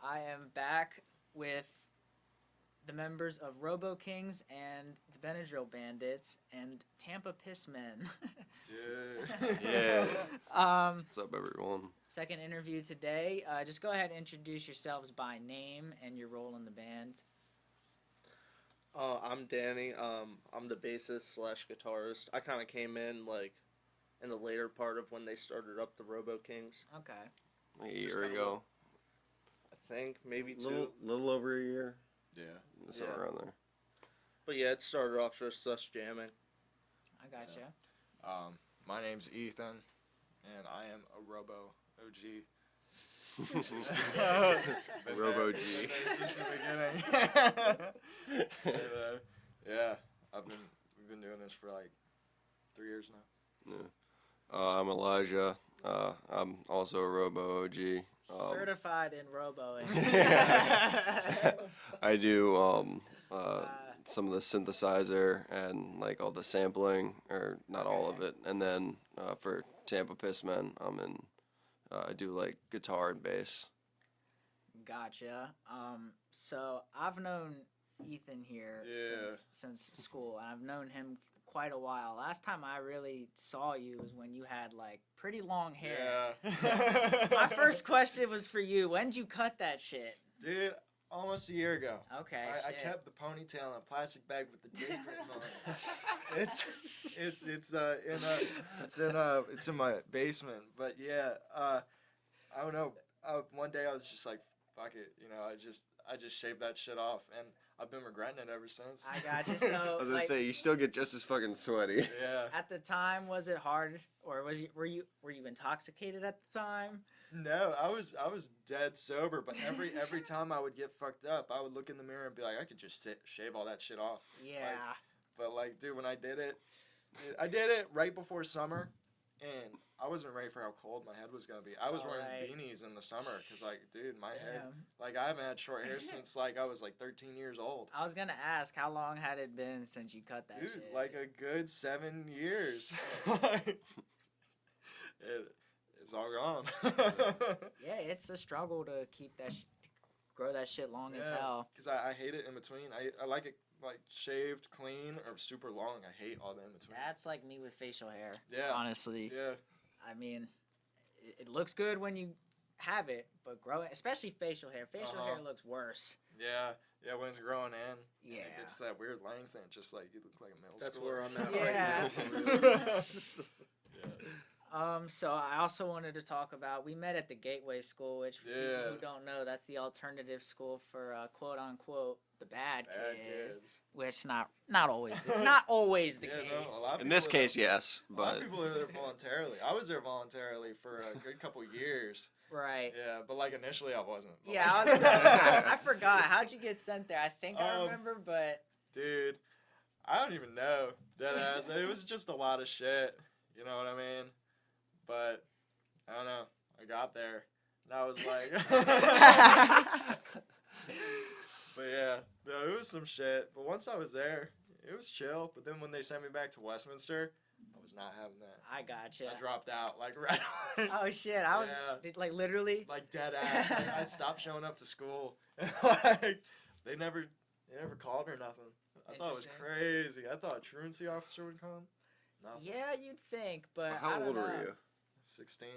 I am back with the members of Robo Kings and the Benadryl Bandits and Tampa Pissmen. Yeah. um, What's up, everyone? Second interview today. Just go ahead and introduce yourselves by name and your role in the band. I'm Danny. I'm the bassist / guitarist. I kind of came in in the later part of when they started up the Robo Kings. Okay. Like a year ago. I think maybe two. Little over a year. Yeah. Somewhere around there. But yeah, it started off just us jamming. I gotcha. My name's Ethan, and I am a Robo OG. Robo G. Since the beginning. Yeah, we've been doing this for like 3 years now. Yeah. I'm Elijah. I'm also a Robo OG. Certified in Roboing. I do some of the synthesizer and like all the sampling, or not all of it. And then for Tampa Pissmen, I do like guitar and bass. Gotcha. So I've known Ethan here Yeah. since school, and I've known him quite a while. Last time I really saw you was when you had like pretty long hair. Yeah. My first question was for you. When did you cut that shit? Dude, almost a year ago. Okay. I shit. kept the ponytail in a plastic bag with the date written on it. It's in my basement. But yeah, I don't know. One day I was just like, fuck it, I just shaved that shit off, and I've been regretting it ever since. I got you. I So, was gonna say, you still get just as fucking sweaty. Yeah. at the time, was it hard, or were you intoxicated at the time? No, I was dead sober, but every time I would get fucked up, I would look in the mirror and be like, I could just shave all that shit off. Yeah. But like, dude, when I did it right before summer, and I wasn't ready for how cold my head was gonna be. I was wearing beanies in the summer because, like, dude, my head, like, I haven't had short hair since like I was like 13 years old. I was gonna ask, how long had it been since you cut that Dude, shit? like a good 7 years. It's all gone. Yeah, it's a struggle to keep that, to grow that shit long as hell. Because I hate it in between. I like it like shaved, clean, or super long. I hate all the in between. That's like me with facial hair. Yeah. Honestly. Yeah. I mean, it looks good when you have it, but growing, especially facial hair. Facial hair looks worse. Yeah. Yeah, when it's growing in. Yeah. It's that weird length, and just like you look like a middle That's schooler. where I'm at Yeah. right now. So I also wanted to talk about, we met at the Gateway School, which for people who don't know, that's the alternative school for quote unquote the bad kids, which not always the case. No, a lot of In this people are case, yes, there, a lot but of people are there voluntarily. I was there voluntarily for a good couple years. Right. Yeah, but like initially I wasn't. Yeah, I forgot. How'd you get sent there? I think I remember, but Dude, I don't even know. Deadass. It was just a lot of shit. You know what I mean? But I don't know. I got there, and I was like, but yeah, no, it was some shit. But once I was there, it was chill. But then when they sent me back to Westminster, I was not having that. I gotcha. I dropped out like right away. Oh shit! I was like literally like dead ass. Like, I stopped showing up to school. And, like they never called or nothing. I thought it was crazy. I thought a truancy officer would come. Nothing. Yeah, you'd think, but I how don't old know. were you? 16.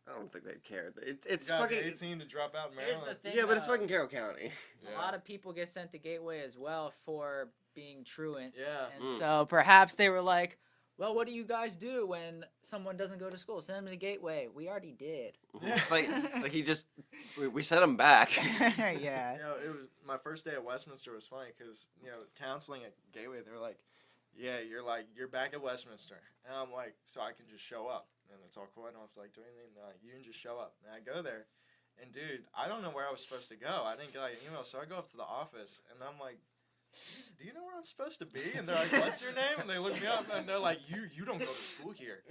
I don't think they'd care. It's You gotta be fucking 18 to drop out in Here's Maryland. the thing, yeah, but it's fucking Carroll County. A lot of people get sent to Gateway as well for being truant. Yeah. And so perhaps they were like, well, what do you guys do when someone doesn't go to school? Send them to Gateway. We already did. It's like he just we sent him back. Yeah. You know, it was my first day at Westminster was funny because counseling at Gateway, they were like, yeah, you're back at Westminster, and I'm like, so I can just show up and it's all cool. I don't have to like do anything. And they're like, you can just show up, and I go there, and dude, I don't know where I was supposed to go. I didn't get like an email, so I go up to the office and I'm like, do you know where I'm supposed to be? And they're like, what's your name? And they look me up and they're like, you don't go to school here.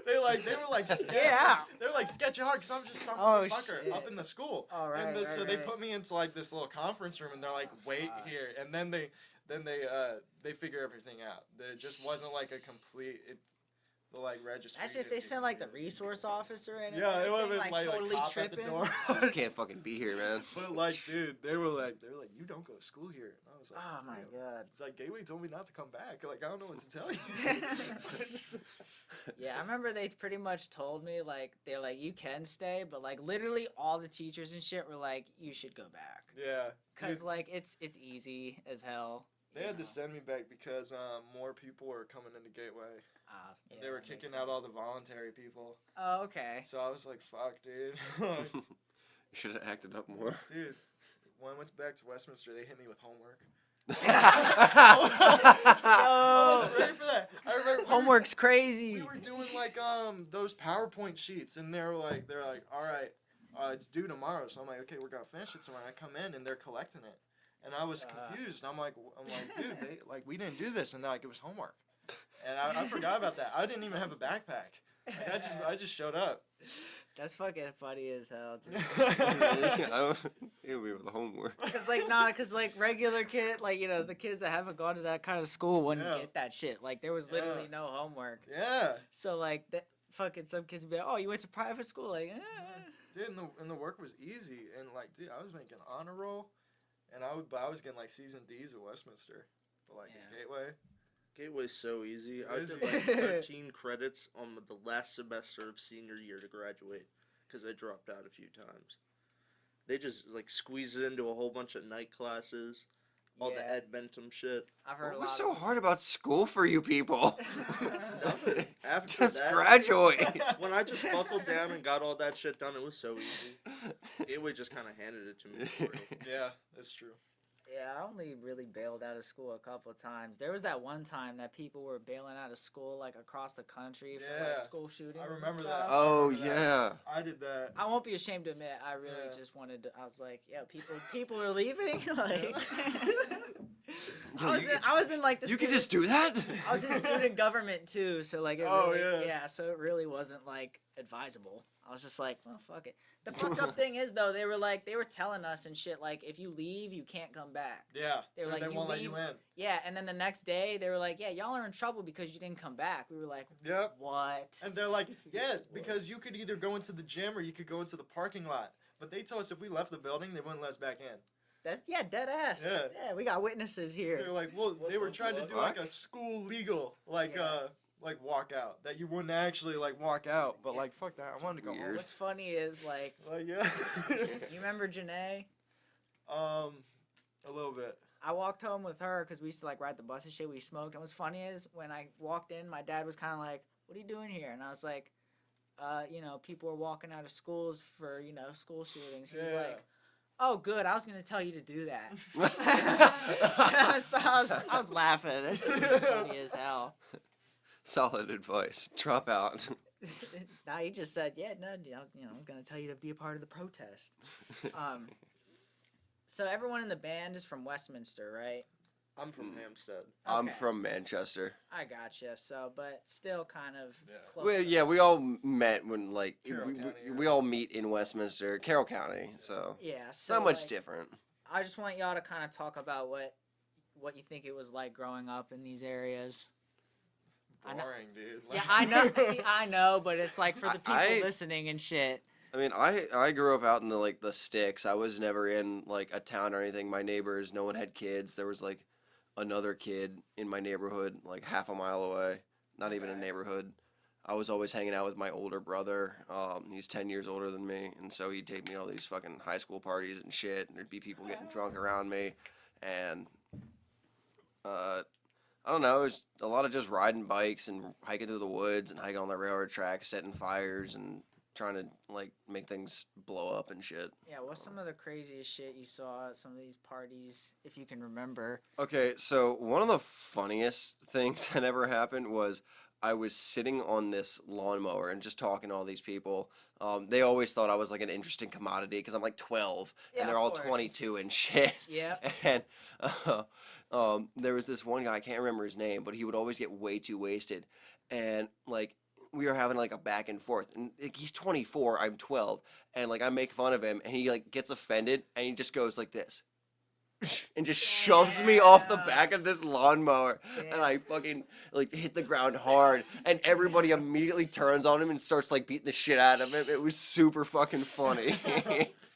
they were like, they were like sketchy hard because I'm just some fucker up in the school. All right, and so they put me into like this little conference room and they're like, wait here, and then they figure everything out. There just wasn't like a complete. the like registry. That's if they send like the resource officer in. Yeah, it would have been like like totally a cop tripping. at the door. You can't fucking be here, man. But like, dude, they were like, you don't go to school here. And I was like, Oh my god. It's like Gateway told me not to come back. Like I don't know what to tell you. Yeah, I remember they pretty much told me like they're like you can stay, but like literally all the teachers and shit were like you should go back. Yeah. Cause Dude, like it's easy as hell. they had to send me back because more people were coming into Gateway. Yeah, They were that makes kicking out all sense. the voluntary people. Oh, okay. So I was like, fuck, dude. You should have acted up more. Dude, when I went back to Westminster, they hit me with homework. I wasn't ready for that. I remember Homework's crazy. we were doing like those PowerPoint sheets, and they're like, all right, it's due tomorrow. So I'm like, okay, we're gonna finish it tomorrow. I come in and they're collecting it, and I was confused. I'm like, dude, we didn't do this, and they're like, it was homework, and I forgot about that. I didn't even have a backpack. Like, I just showed up. That's fucking funny as hell. It'll be with the homework. Cause like regular kid, like the kids that haven't gone to that kind of school wouldn't get that shit. Like there was literally no homework. Yeah. So like that fucking some kids would be like, oh, you went to private school, like. Dude, and the work was easy, and like, dude, I was making honor roll, and I was getting like C's and D's at Westminster, but like at Gateway. Gateway's so easy. I Easy. did like 13 credits on the last semester of senior year to graduate because I dropped out a few times. They just like squeeze it into a whole bunch of night classes, all the Ed Bentham shit. I've heard What a was lot. so hard about school for you people? Nothing. After Just that, graduate. when I just buckled down and got all that shit done, it was so easy. Gateway just kind of handed it to me. For real. Yeah, that's true. Yeah, I only really bailed out of school a couple of times. There was that one time that people were bailing out of school like across the country for like Yeah. school shootings. I and remember stuff. that. Oh remember that. yeah. I did that. I won't be ashamed to admit, I really just wanted to. I was like, yeah, people are leaving. Like, I was in like the. You can student- just do that? I was in student government too, so like it Oh, really, yeah. so it really wasn't like advisable. I was just like, well, fuck it. The fucked up thing is though, they were telling us and shit like, if you leave, you can't come back. Yeah. They were like, they you won't let leave- you in. Yeah, and then the next day they were like, yeah, y'all are in trouble because you didn't come back. We were like, Yep. what? And they're like, yeah, because you could either go into the gym or you could go into the parking lot. But they told us if we left the building, they wouldn't let us back in. That's dead ass. Yeah. Yeah, we got witnesses So here. they're like, well, they were trying to do like fuck? a school legal, like Yeah. walk out that you wouldn't actually like walk out, but like fuck that, I wanted to go home. weird. What's funny is like, Like yeah, you remember Janae? a little bit. I walked home with her because we used to like ride the bus and shit. We smoked. And what's funny is when I walked in, my dad was kind of like, "What are you doing here?" And I was like, people are walking out of schools for school shootings." He was like, "Oh, good. I was gonna tell you to do that." I was laughing. That's funny as hell. Solid advice. Drop out. Nah, he just said, "Yeah, no, I was gonna tell you to be a part of the protest." So everyone in the band is from Westminster, right? I'm from Hampstead. I'm Okay. from Manchester. I gotcha. So, but still kind of close. Well, yeah, we all met when like Carroll County, we all meet in Westminster, Carroll County. So Yeah. it's So not much like, different. I just want y'all to kind of talk about what you think it was like growing up in these areas. I know- Boring, dude. Yeah, I know. See, I know, but it's like for the people I- listening and shit. I mean, I grew up out in the sticks. I was never in like a town or anything. My neighbors, no one had kids. There was like another kid in my neighborhood, like half a mile away. Not even a neighborhood. I was always hanging out with my older brother. He's 10 years older than me, and so he'd take me to all these fucking high school parties and shit. And there'd be people getting drunk around me, and I don't know. It was a lot of just riding bikes and hiking through the woods and hiking on the railroad tracks, setting fires and trying to like make things blow up and shit. Yeah, what's some of the craziest shit you saw at some of these parties, if you can remember? Okay, so one of the funniest things that ever happened was I was sitting on this lawnmower and just talking to all these people. They always thought I was like an interesting commodity because I'm like 12 Yeah, and they're of all course. 22 and shit. Yeah. And there was this one guy, I can't remember his name, but he would always get way too wasted. And like we were having like a back and forth, and like, he's 24, I'm 12, and like I make fun of him, and he like gets offended, and he just goes like this. and just shoves me off the Yeah. back of this lawnmower, and I fucking like hit the ground hard, and everybody immediately turns on him and starts like beating the shit out of him. It was super fucking funny.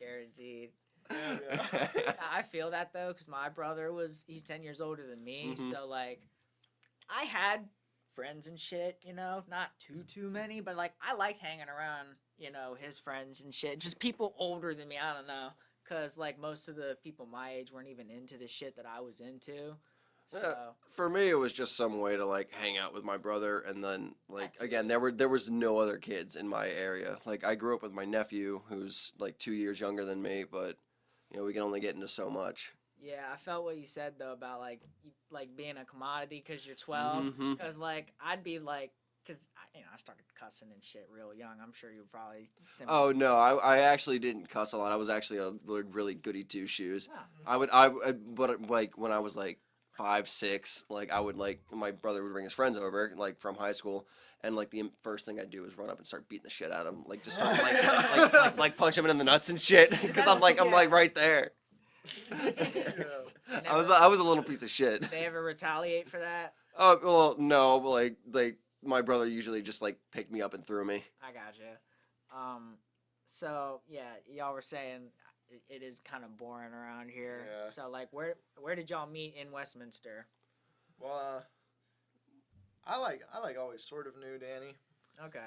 Guaranteed. Yeah. I feel that though, because my brother he's 10 years older than me, Mhm. so like, I had friends and shit, you know, not too many, but like, I liked hanging around, you know, his friends and shit, just people older than me, I don't know, because like, most of the people my age weren't even into the shit that I was into, so. For me, it was just some way to like hang out with my brother, and then like That too. again, there was no other kids in my area. Like I grew up with my nephew, who's like 2 years younger than me, but you know we can only get into so much. Yeah, I felt what you said though about like being a commodity because you're 12. Mhm. Because like I'd be like, because I started cussing and shit real young. I'm sure you probably. Similar. Oh no, I actually didn't cuss a lot. I was actually a really goody two shoes. Oh. But like when I was like 5, 6, like I would like my brother would bring his friends over like from high school, and like the first thing I'd do is run up and start beating the shit out of him, like just start like punch him in the nuts and shit, because I'm like right there. I was a little piece of shit. Did they ever retaliate for that? Oh well, no, but like my brother usually just like picked me up and threw me. I gotcha. So yeah, y'all were saying it is kind of boring around here. Yeah. So like, where did y'all meet in Westminster? Well, I always sort of knew Danny. Okay.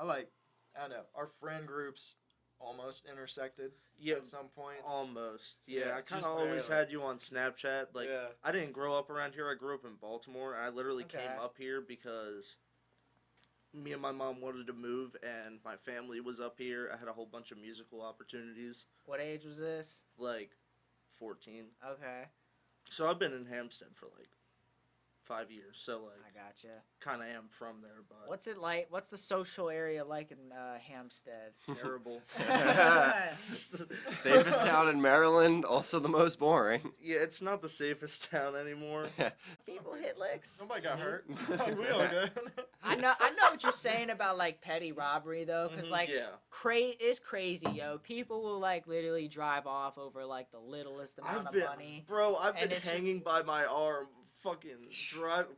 I don't know, our friend groups almost intersected Yeah, at some points. almost. Yeah, Yeah, I kind just of always barely. had you on Snapchat. Like, Yeah. I didn't grow up around here. I grew up in Baltimore. I literally Okay. came up here because me and my mom wanted to move, and my family was up here. I had a whole bunch of musical opportunities, What age was this? like 14. Okay, So I've been in Hampstead for like 5 years. So I like, gotcha. kind of am from there, but What's it like? What's the social area like in Hampstead? terrible. Safest town in Maryland, also the most boring. Yeah, it's not the safest town anymore. People hit licks. Nobody got hurt. Mhm. We all good. I know what you're saying about like petty robbery though, because like Yeah. it's crazy, yo. People will like literally drive off over like the littlest amount of money. Bro, I've And been it's- hanging by my arm, fucking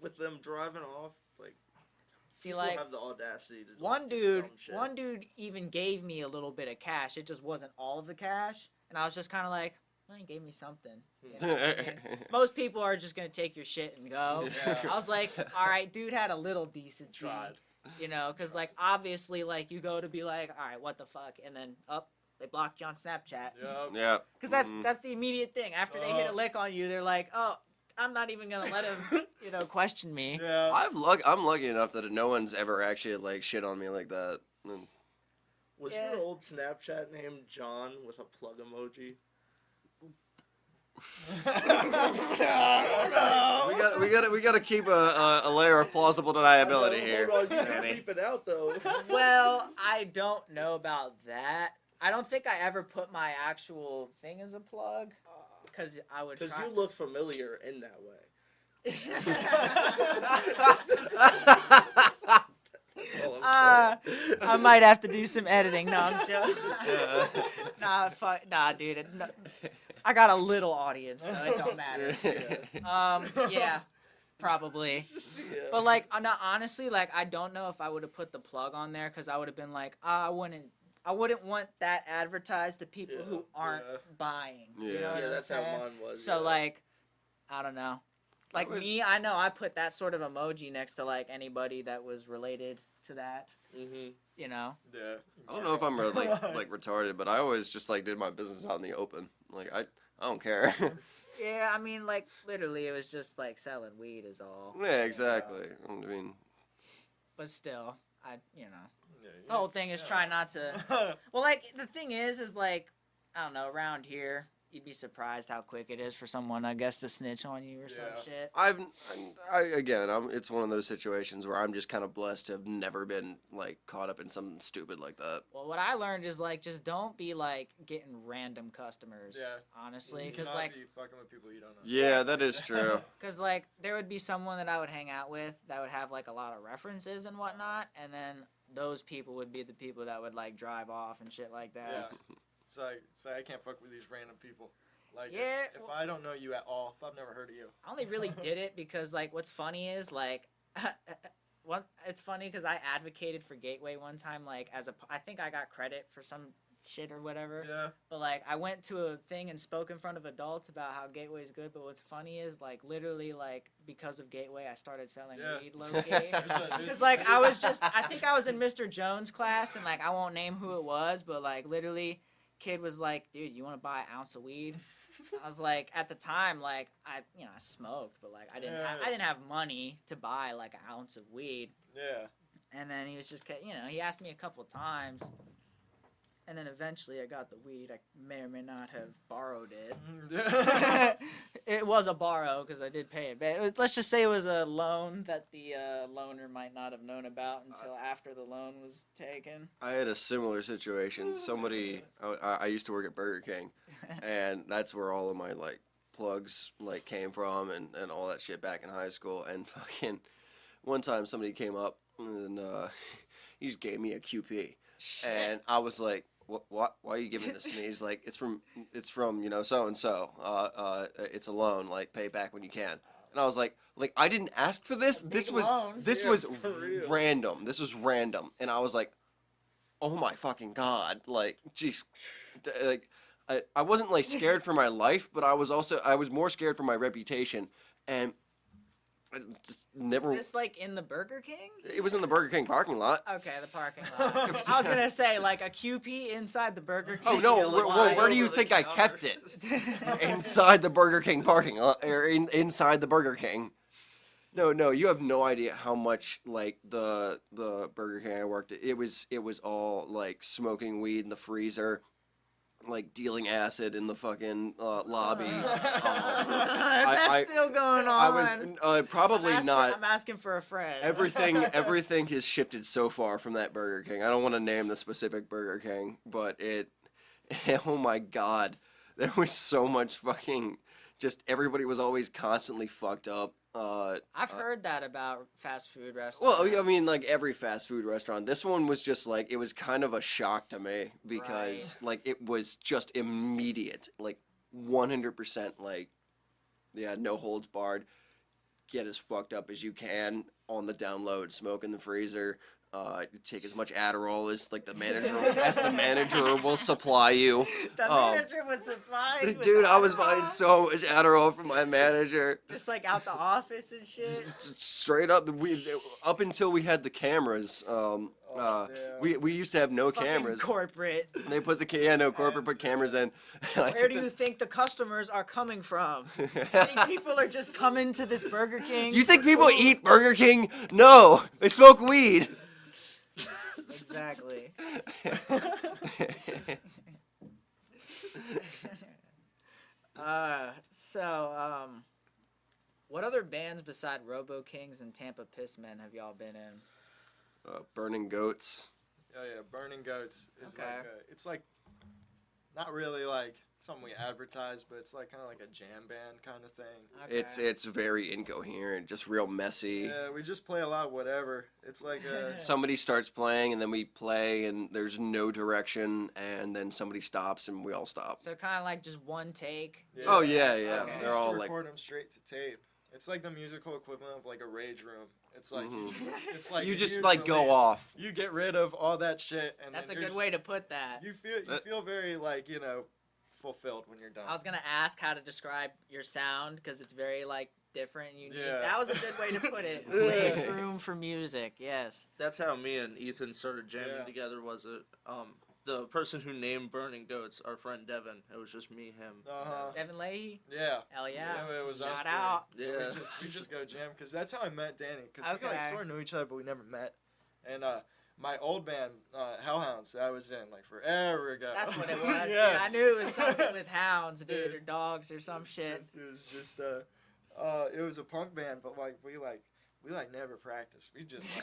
with them driving off. Like, See, people like have the audacity to do one dumb shit. dude even gave me a little bit of cash. It just wasn't all of the cash, and I was just kind of like, well, he gave me something. You know what I mean? Most people are just gonna take your shit and go. Yeah. I was like, all right, dude had a little decency. Tried. You know, because like obviously like you go to be like, all right, what the fuck, and then they blocked you on Snapchat. Yup. Yeah. Because that's the immediate thing. After they hit a lick on you, they're like, oh, I'm not even gonna let him, question me. Yeah. I'm lucky enough that no one's ever actually like shit on me like that. And Was Yeah. your old Snapchat name John with a plug emoji? we gotta keep a layer of plausible deniability here. Hold on, you can Danny. keep it out though. Well, I don't know about that. I don't think I ever put my actual thing as a plug, because I would Because try. you look familiar in that way. That's all I'm saying. I might have to do some editing. No, I'm joking. Nah, dude. No, I got a little audience, so it don't matter. Yeah, probably. Yeah. But like, no, honestly, like, I don't know if I would have put the plug on there, because I would have been like, I wouldn't want that advertised to people Yeah, who aren't yeah. buying. You Yeah. know what Yeah, I'm that's how saying? mine was. So yeah. like, I don't know. Like was- me, I know I put that sort of emoji next to like anybody that was related to that. Mhm. You know. Yeah. I don't know if I'm like retarded, but I always just like did my business out in the open. Like I don't care. Yeah, I mean, like literally, it was just like selling weed is all. Yeah, exactly. I mean, But still, I Yeah, the whole thing is try not to. Well, like the thing is like, I don't know, around here, you'd be surprised how quick it is for someone, I guess, to snitch on you or some Yeah. shit. it's one of those situations where I'm just kind of blessed to have never been like caught up in something stupid like that. Well, what I learned is like, just don't be like getting random customers. Yeah. Honestly, You because not like. be fucking with people you don't know. Yeah, that is true. Because, like, there would be someone that I would hang out with that would have, like, a lot of references and whatnot, and then those people would be the people that would, like, drive off and shit like that. Yeah. It's like I can't fuck with these random people. Like, Yeah, if I don't know you at all, if I've never heard of you. I only really did it because, like, what's funny is, like, it's funny because I advocated for Gateway one time, like, I think I got credit for some shit or whatever. Yeah. But, like, I went to a thing and spoke in front of adults about how Gateway is good. But what's funny is, like, literally, like, because of Gateway, I started selling weed low-key. Because, like, I think I was in Mr. Jones' class, and, like, I won't name who it was, but, like, literally, kid was like, dude, you want to buy an ounce of weed? I was like, at the time, like, I smoked, but, like, I didn't have money to buy, like, an ounce of weed. Yeah. And then he was just, he asked me a couple times, and then eventually I got the weed. I may or may not have borrowed it. It was a borrow because I did pay it, but let's just say it was a loan that the loaner might not have known about until after the loan was taken. I had a similar situation. Somebody, I used to work at Burger King, and that's where all of my, like, plugs, like, came from and all that shit back in high school. And fucking one time somebody came up and he just gave me a QP. Shit. And I was like, why are you giving this to me? He's like, it's from so-and-so. It's a loan, like, pay back when you can. And I was like, I didn't ask for this. This was random. This was random. And I was like, oh my fucking God. Like, jeez. Like, I wasn't, like, scared for my life, but I was more scared for my reputation. And I just never. Is this, like, in the Burger King? It was in the Burger King parking lot. Okay, the parking lot. I was going to say, like, a QP inside the Burger King. Oh, no. Where do you think I kept it? Inside the Burger King parking lot. Or inside the Burger King. No, you have no idea how much, like, the Burger King I worked at, it was all, like, smoking weed in the freezer, like, dealing acid in the fucking lobby. Is that still going on? I was probably not. I'm asking for a friend. Everything has shifted so far from that Burger King. I don't want to name the specific Burger King, but oh my God, there was so much fucking, just everybody was always constantly fucked up. I've heard that about fast food restaurants. Well, I mean, like, every fast food restaurant. This one was just, like, it was kind of a shock to me because, like, it was just immediate. Like, 100%, like, yeah, no holds barred. Get as fucked up as you can on the download, smoke in the freezer. Take as much Adderall as, like, the manager will supply you. The manager would supply you. Dude, I was buying so much Adderall from my manager. Just, like, out the office and shit. Straight up, up until we had the cameras. We used to have no Fucking cameras. Corporate. They put corporate put cameras in. Where do you think the customers are coming from? You think people are just coming to this Burger King? Do you think people eat Burger King? No, they smoke weed. Exactly. What other bands beside Robo Kings and Tampa Pissmen have y'all been in? Burning Goats. Oh yeah, Burning Goats is Okay. like it's like not really like something we advertise, but it's like kind of like a jam band kind of thing. Okay. It's very incoherent, just real messy. Yeah, we just play a lot of whatever. It's like Somebody starts playing and then we play and there's no direction and then somebody stops and we all stop. So kind of like just one take. yeah. Oh yeah. Okay. We They're used all to like. record them straight to tape. It's like the musical equivalent of like a rage room. It's like Mhm. it's like You a just huge like go release. off. You get rid of all that shit, and That's a then good way to put that. You feel very like fulfilled when you're done. I was gonna ask how to describe your sound because it's very like different and unique. Yeah. That was a good way to put it. Yeah. Leaves room for music. Yes. That's how me and Ethan started jamming Yeah. together. Was it the person who named Burning Goats, our friend Devin? It was just me, him. Uh-huh. Devin Leahy. Yeah. Hell yeah. It was us Shout three. out. Yeah. We just go jam because that's how I met Danny. Because we like Okay. sort of knew each other, but we never met. And my old band, Hellhounds, that I was in like forever ago. That's what it was, Yeah. dude. I knew it was something with hounds, dude, Dude. or dogs or some shit. It was just it was a punk band, but we never practiced. We just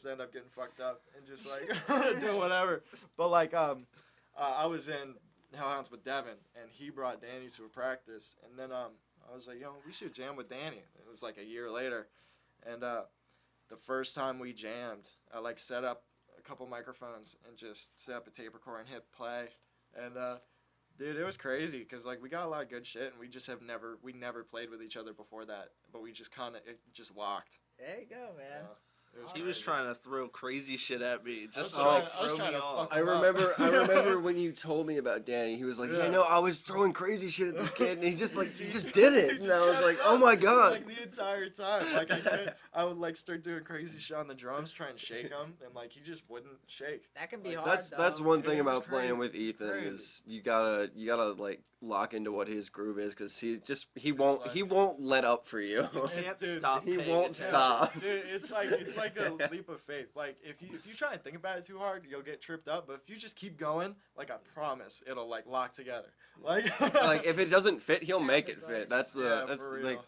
end up getting fucked up and just like do whatever. But like I was in Hellhounds with Devin, and he brought Danny to a practice, and then I was like, yo, we should jam with Danny. It was like a year later, and the first time we jammed, I like set up a couple microphones and just set up a tape recorder and hit play, and Dude, it was crazy because like we got a lot of good shit, and we never played with each other before that, but we just it just locked. There you go, man. He was trying to throw crazy shit at me. Just I to was throw trying me to off. fuck I remember when you told me about Danny. He was like, Yeah. no, I was throwing crazy shit at this kid, and he just did it. And I was like, oh my god. Like the entire time, like I would like start doing crazy shit on the drums, try and shake him, and like he just wouldn't shake. That can be Like, hard. That's one It thing was about playing crazy. with Ethan Crazy. is you gotta like lock into what his groove is because he won't let up for you. Can't Dude, stop. he paying won't attention. stop. Dude, it's like a leap of faith. Like if you try and think about it too hard, you'll get tripped up. But if you just keep going, like I promise, it'll like lock together. Like Like if it doesn't fit, he'll make it Sound fit. advice. That's for real. like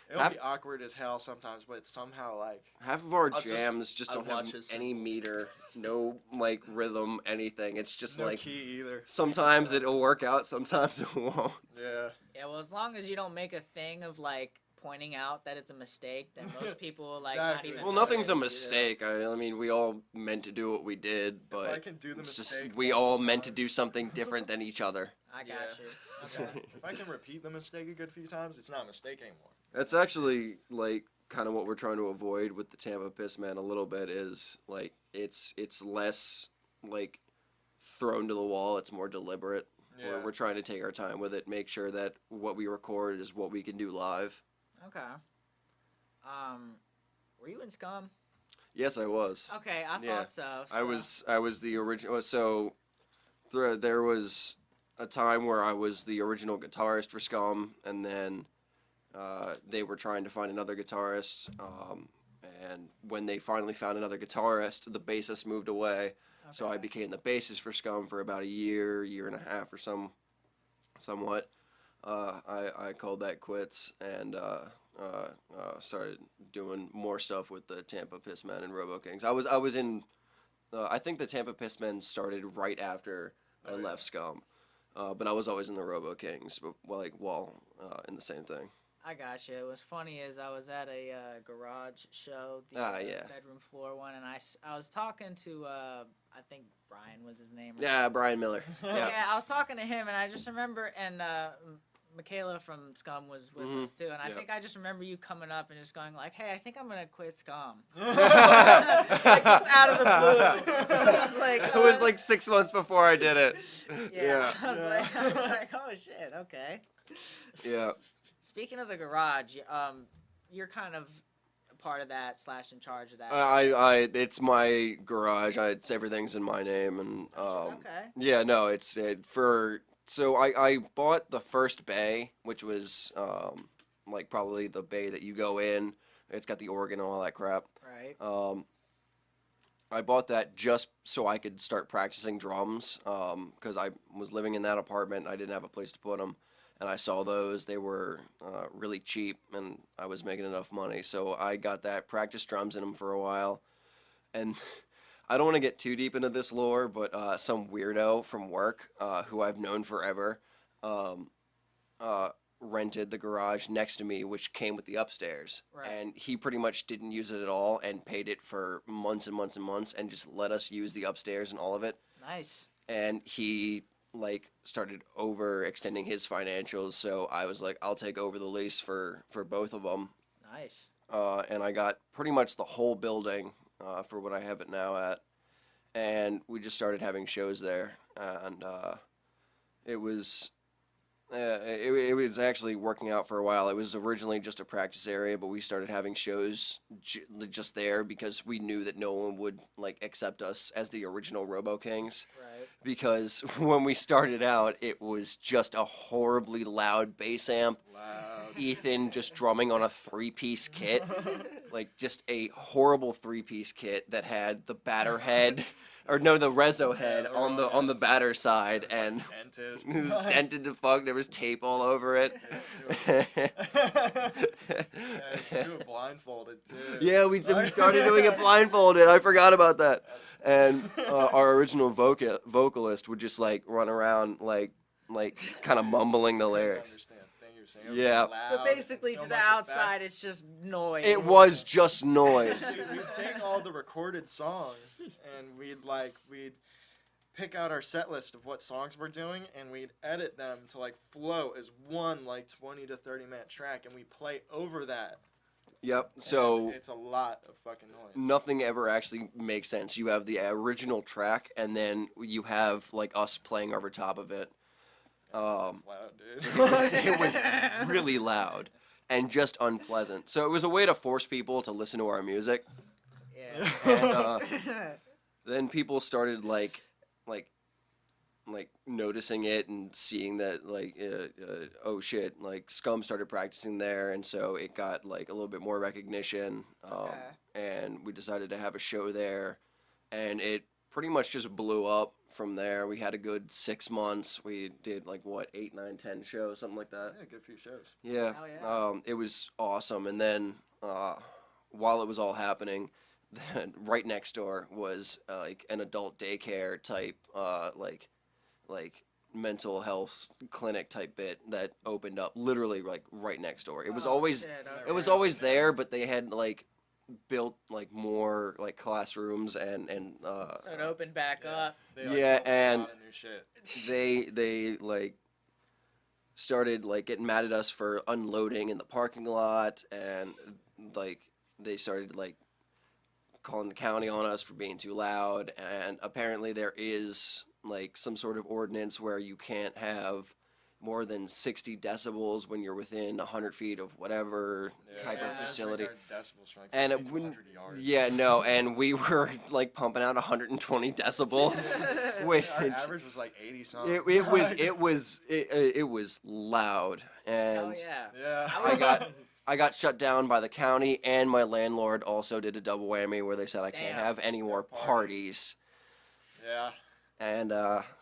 It'll half- be awkward as hell sometimes, but somehow like half of our I'll just- jams just I'll don't have watch his any cymbals. meter, no like rhythm, anything. It's just no like key either. sometimes it'll work out, sometimes it won't. Yeah. Yeah, well, as long as you don't make a thing of like pointing out that it's a mistake, then most people will, like Exactly. not even. Well, nothing's a notice. mistake. I mean, we all meant to do what we did, If I but can do the it's mistake, just we multiple all meant to times- do something different than each other. I got Yeah. you. Okay. If I can repeat the mistake a good few times, it's not a mistake anymore. That's actually like kind of what we're trying to avoid with the Tampa Pissman a little bit is like it's less like thrown to the wall. It's more deliberate. Yeah. We're trying to take our time with it, make sure that what we record is what we can do live. Okay. Were you in Scum? Yes, I was. Okay, I Yeah. thought so. I was the original. So there was a time where I was the original guitarist for Scum, and then they were trying to find another guitarist. And when they finally found another guitarist, the bassist moved away. So I became the bassist for Scum for about a year and a half or somewhat. I called that quits and started doing more stuff with the Tampa Pissmen and Robo Kings. I was in. I think the Tampa Pissmen started right after I left Scum, but I was always in the Robo Kings, while in the same thing. I got you. It was funny is I was at a garage show, the Yeah. bedroom floor one, and I was talking to I think Brian was his name. Yeah, Brian Miller. Yeah, Yeah. I was talking to him, and I just remember, and Michaela from Scum was with us too, and I Yep. think I just remember you coming up and just going like, "Hey, I think I'm gonna quit Scum." Like, just out of the blue. I was like, It was like 6 months before I did it. yeah. I was like, oh shit, okay. Yeah. Speaking of the garage, you're kind of a part of that / in charge of that. It's my garage. It's everything's in my name, and okay. yeah, no, it's so I bought the first bay, which was like probably the bay that you go in. It's got the organ and all that crap. Right. I bought that just so I could start practicing drums because I was living in that apartment. And I didn't have a place to put them. And I saw those. They were really cheap, and I was making enough money. So I got that, practiced drums in them for a while. And I don't want to get too deep into this lore, but some weirdo from work who I've known forever rented the garage next to me, which came with the upstairs. Right. And he pretty much didn't use it at all and paid it for months and months and months and just let us use the upstairs and all of it. Nice. And he started overextending his financials, so I was like, I'll take over the lease for both of them. Nice. And I got pretty much the whole building for what I have it now at, and we just started having shows there, and it was actually working out for a while. It was originally just a practice area, but we started having shows just there because we knew that no one would accept us as the original Robo Kings. Right. Because when we started out, it was just a horribly loud bass amp. Loud. Ethan just drumming on a 3-piece kit. Just a horrible 3-piece kit that had the batter head, or no, the reso head the on the real on the batter side, and Dented. it was dented to fuck. There was tape all over it. Yeah, do it blindfolded too. Yeah, we started doing it blindfolded. I forgot about that. And our original vocalist would just run around kind of mumbling the lyrics. Understand. Thing you're saying. Yeah. So Loud, basically, so to the much outside, effects. it's just noise. It was just noise. We'd take all the recorded songs and we'd pick out our set list of what songs we're doing, and we'd edit them to like flow as one like 20 to 30-minute track, and we play over that. Yep. So and it's a lot of fucking noise. Nothing ever actually makes sense. You have the original track, and then you have like us playing over top of it. It's loud, dude. It was really loud and just unpleasant. So it was a way to force people to listen to our music. Yeah. And then people started like noticing it and seeing that oh shit, like Scum started practicing there, and so it got like a little bit more recognition. And we decided to have a show there, and it pretty much just blew up from there. We had a good 6 months. We did like 8, 9, 10 shows, something like that. Yeah, a good few shows. Yeah. It was awesome. And then while it was all happening, then right next door was like an adult daycare type like mental health clinic type bit that opened up literally like right next door. It was always there, but they had like built like more like classrooms and so it opened back up. And a lot of new shit. they like started like getting mad at us for unloading in the parking lot, and like they started like calling the county on us for being too loud. And apparently there is like some sort of ordinance where you can't have more than 60 decibels when you're within 100 feet of whatever type of facility. Decibels for like And 50 it to wouldn't. 100 yards. Yeah, no, and we were like pumping out 120 decibels, which Our average was like 80 something. it was loud, and Yeah. I got shut down by the county, and my landlord also did a double whammy where they said I can't Damn. have any more Parties. parties. Yeah. And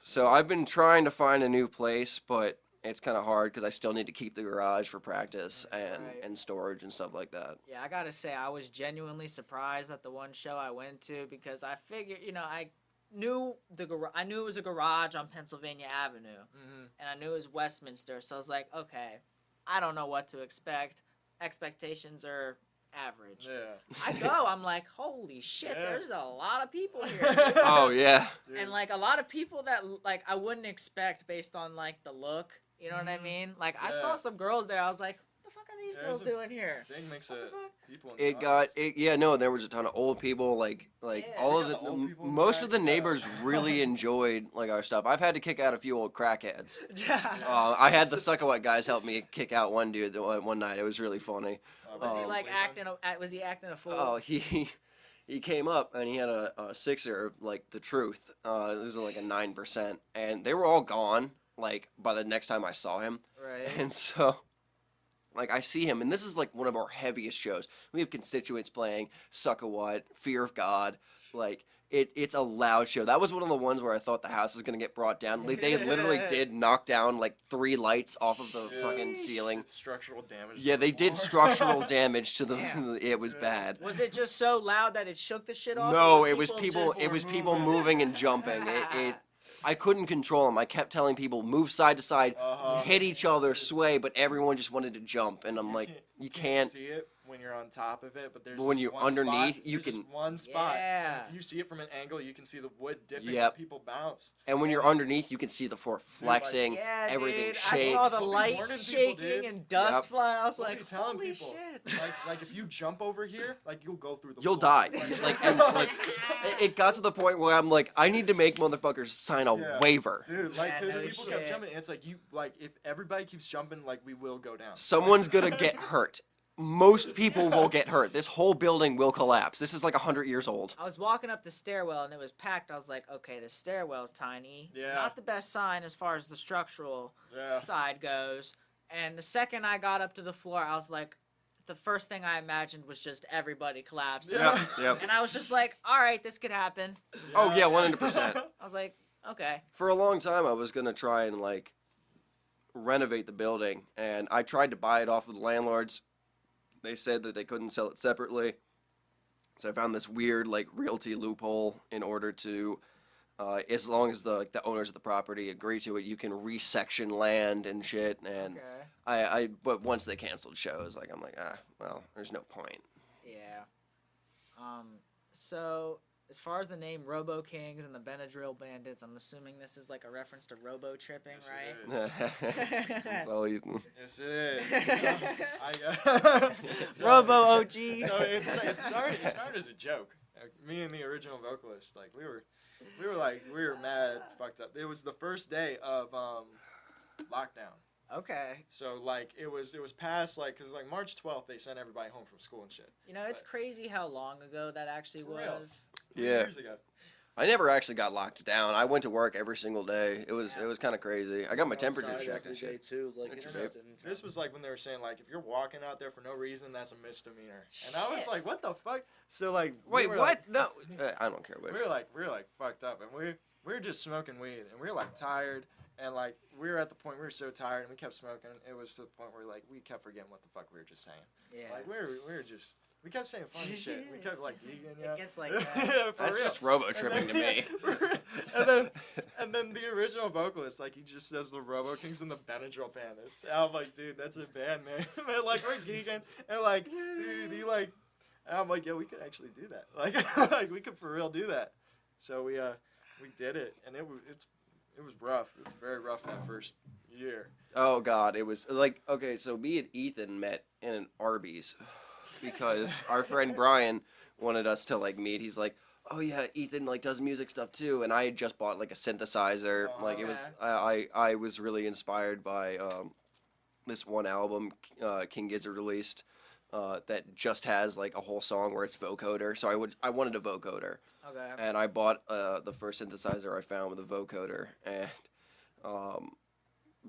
so I've been trying to find a new place, but it's kind of hard because I still need to keep the garage for practice and storage and stuff like that. Yeah, I gotta say, I was genuinely surprised at the one show I went to, because I figured, I knew I knew it was a garage on Pennsylvania Avenue, and I knew it was Westminster, so I was like, okay, I don't know what to expect. Expectations are average. Yeah. I go, I'm like, holy shit, Yeah. there's a lot of people here. Oh yeah. And like a lot of people that like I wouldn't expect based on like the look, you know what I mean? Like I saw some girls there, I was like, what the fuck are these girls doing here? Big mix of people. There was a ton of old people, like all of most of the neighbors really enjoyed like our stuff. I've had to kick out a few old crackheads. I had the Suckawat guys help me kick out one dude one night. It was really funny. Was he like acting a fool? Oh, he came up and he had a sixer, like the truth. This is like a 9%, and they were all gone. Like by the next time I saw him, Right. And so, like I see him, and this is like one of our heaviest shows. We have constituents playing, Suckawat, Fear of God, like. It's a loud show. That was one of the ones where I thought the house was gonna get brought down. Like, they literally did knock down like 3 lights off of the fucking ceiling. It's structural damage. Yeah, they did structural damage to the. It was bad. Was it just so loud that it shook the shit off? No, or it was people. just- It was people moving and jumping. I couldn't control them. I kept telling people move side to side, hit each other, sway, but everyone just wanted to jump, and I'm like, you can't. See it when you're on top of it, but there's When just you're one underneath, spot, you there's can- just one spot. Yeah. If you see it from an angle, you can see the wood dipping. Yep. And people bounce. And when you're underneath, you can see the floor flexing. Yeah, everything dude. shakes. I saw the We'll be light warning people, shaking dude. and dust Yep. flying. I was We'll be like, telling holy people. shit. Like if you jump over here, like you'll go through the. You'll floor. die. It got to the point where I'm like, I need to make motherfuckers sign a waiver. Dude, like, Yeah, because no people kept shit. jumping, and it's like if everybody keeps jumping, like we will go down. Someone's gonna get hurt. Most people will get hurt. This whole building will collapse. This is like 100 years old. I was walking up the stairwell and it was packed. I was like, okay, the stairwell's tiny. Yeah. Not the best sign as far as the structural Yeah. side goes. And the second I got up to the floor, I was like, the first thing I imagined was just everybody collapsing. Yeah. Yep. And I was just like, all right, this could happen. Oh yeah, 100%. I was like, okay. For a long time, I was gonna try and like renovate the building, and I tried to buy it off of the landlords. They said that they couldn't sell it separately, so I found this weird like realty loophole in order to, as long as the owners of the property agree to it, you can resection land and shit. And Okay. but once they canceled shows, well, there's no point. Yeah. So as far as the name Robo Kings and the Benadryl Bandits, I'm assuming this is like a reference to Robo tripping, Yes, right? That's all Ethan. Yes, it is. Robo OG. So it started as a joke. Me and the original vocalist, like we were mad, fucked up. It was the first day of lockdown. Okay. So like it was past like because like March 12th they sent everybody home from school and shit. You know, it's crazy how long ago that actually For real. was. 3 Yeah. years ago. I never actually got locked down. I went to work every single day. It was kind of crazy. I got my temperature Outside checked and every day, shit. too. Like, That's it great. just didn't This was like when they were saying like if you're walking out there for no reason that's a misdemeanor. And I was Shit. like, what the fuck? So like Wait, we were, what? like- No, I don't care. Which. we were like fucked up and we were just smoking weed and we were like tired and like we were at the point we were so tired and we kept smoking. It was to the point where like we kept forgetting what the fuck we were just saying. Yeah. Like we kept saying funny shit. We kept like geeking, yeah. It gets like that. Yeah, for That's real. just robo tripping to me. and then the original vocalist, like he just says the Robo Kings and the Benadryl Bandits. And I'm like, dude, that's a band name. And like we're geeking, and like, dude, he like, and I'm like, yo, we could actually do that. Like we could for real do that. So we did it, and it was rough. It was very rough that first year. Oh God, it was like okay. So me and Ethan met in an Arby's because our friend Brian wanted us to like meet. He's like, oh yeah, Ethan like does music stuff too, and I had just bought like a synthesizer. Oh, Like it was, I was really inspired by this one album King Gizzard released that just has like a whole song where it's vocoder. So I wanted a vocoder, Okay. and I bought the first synthesizer I found with a vocoder, and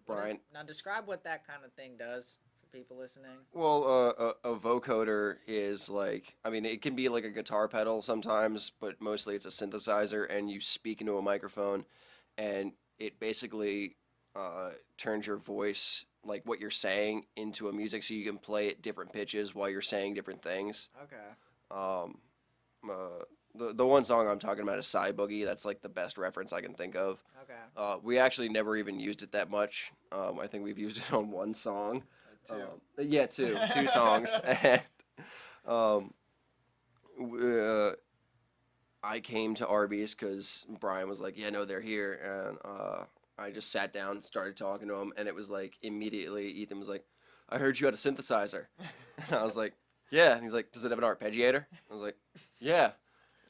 Brian. Now describe what that kind of thing does for people listening. Well, a vocoder is like, I mean, it can be like a guitar pedal sometimes, but mostly it's a synthesizer, and you speak into a microphone, and it basically turns your voice, like what you're saying, into a music, so you can play at different pitches while you're saying different things. Okay. The one song I'm talking about is Psy Boogie. That's like the best reference I can think of. Okay. We actually never even used it that much. I think we've used it on one song. Two. Yeah, two songs. And I came to Arby's because Brian was like, yeah, no, they're here. And I just sat down, started talking to him, and it was like immediately Ethan was like, I heard you had a synthesizer. And I was like, yeah. And he's like, does it have an arpeggiator? I was like, yeah.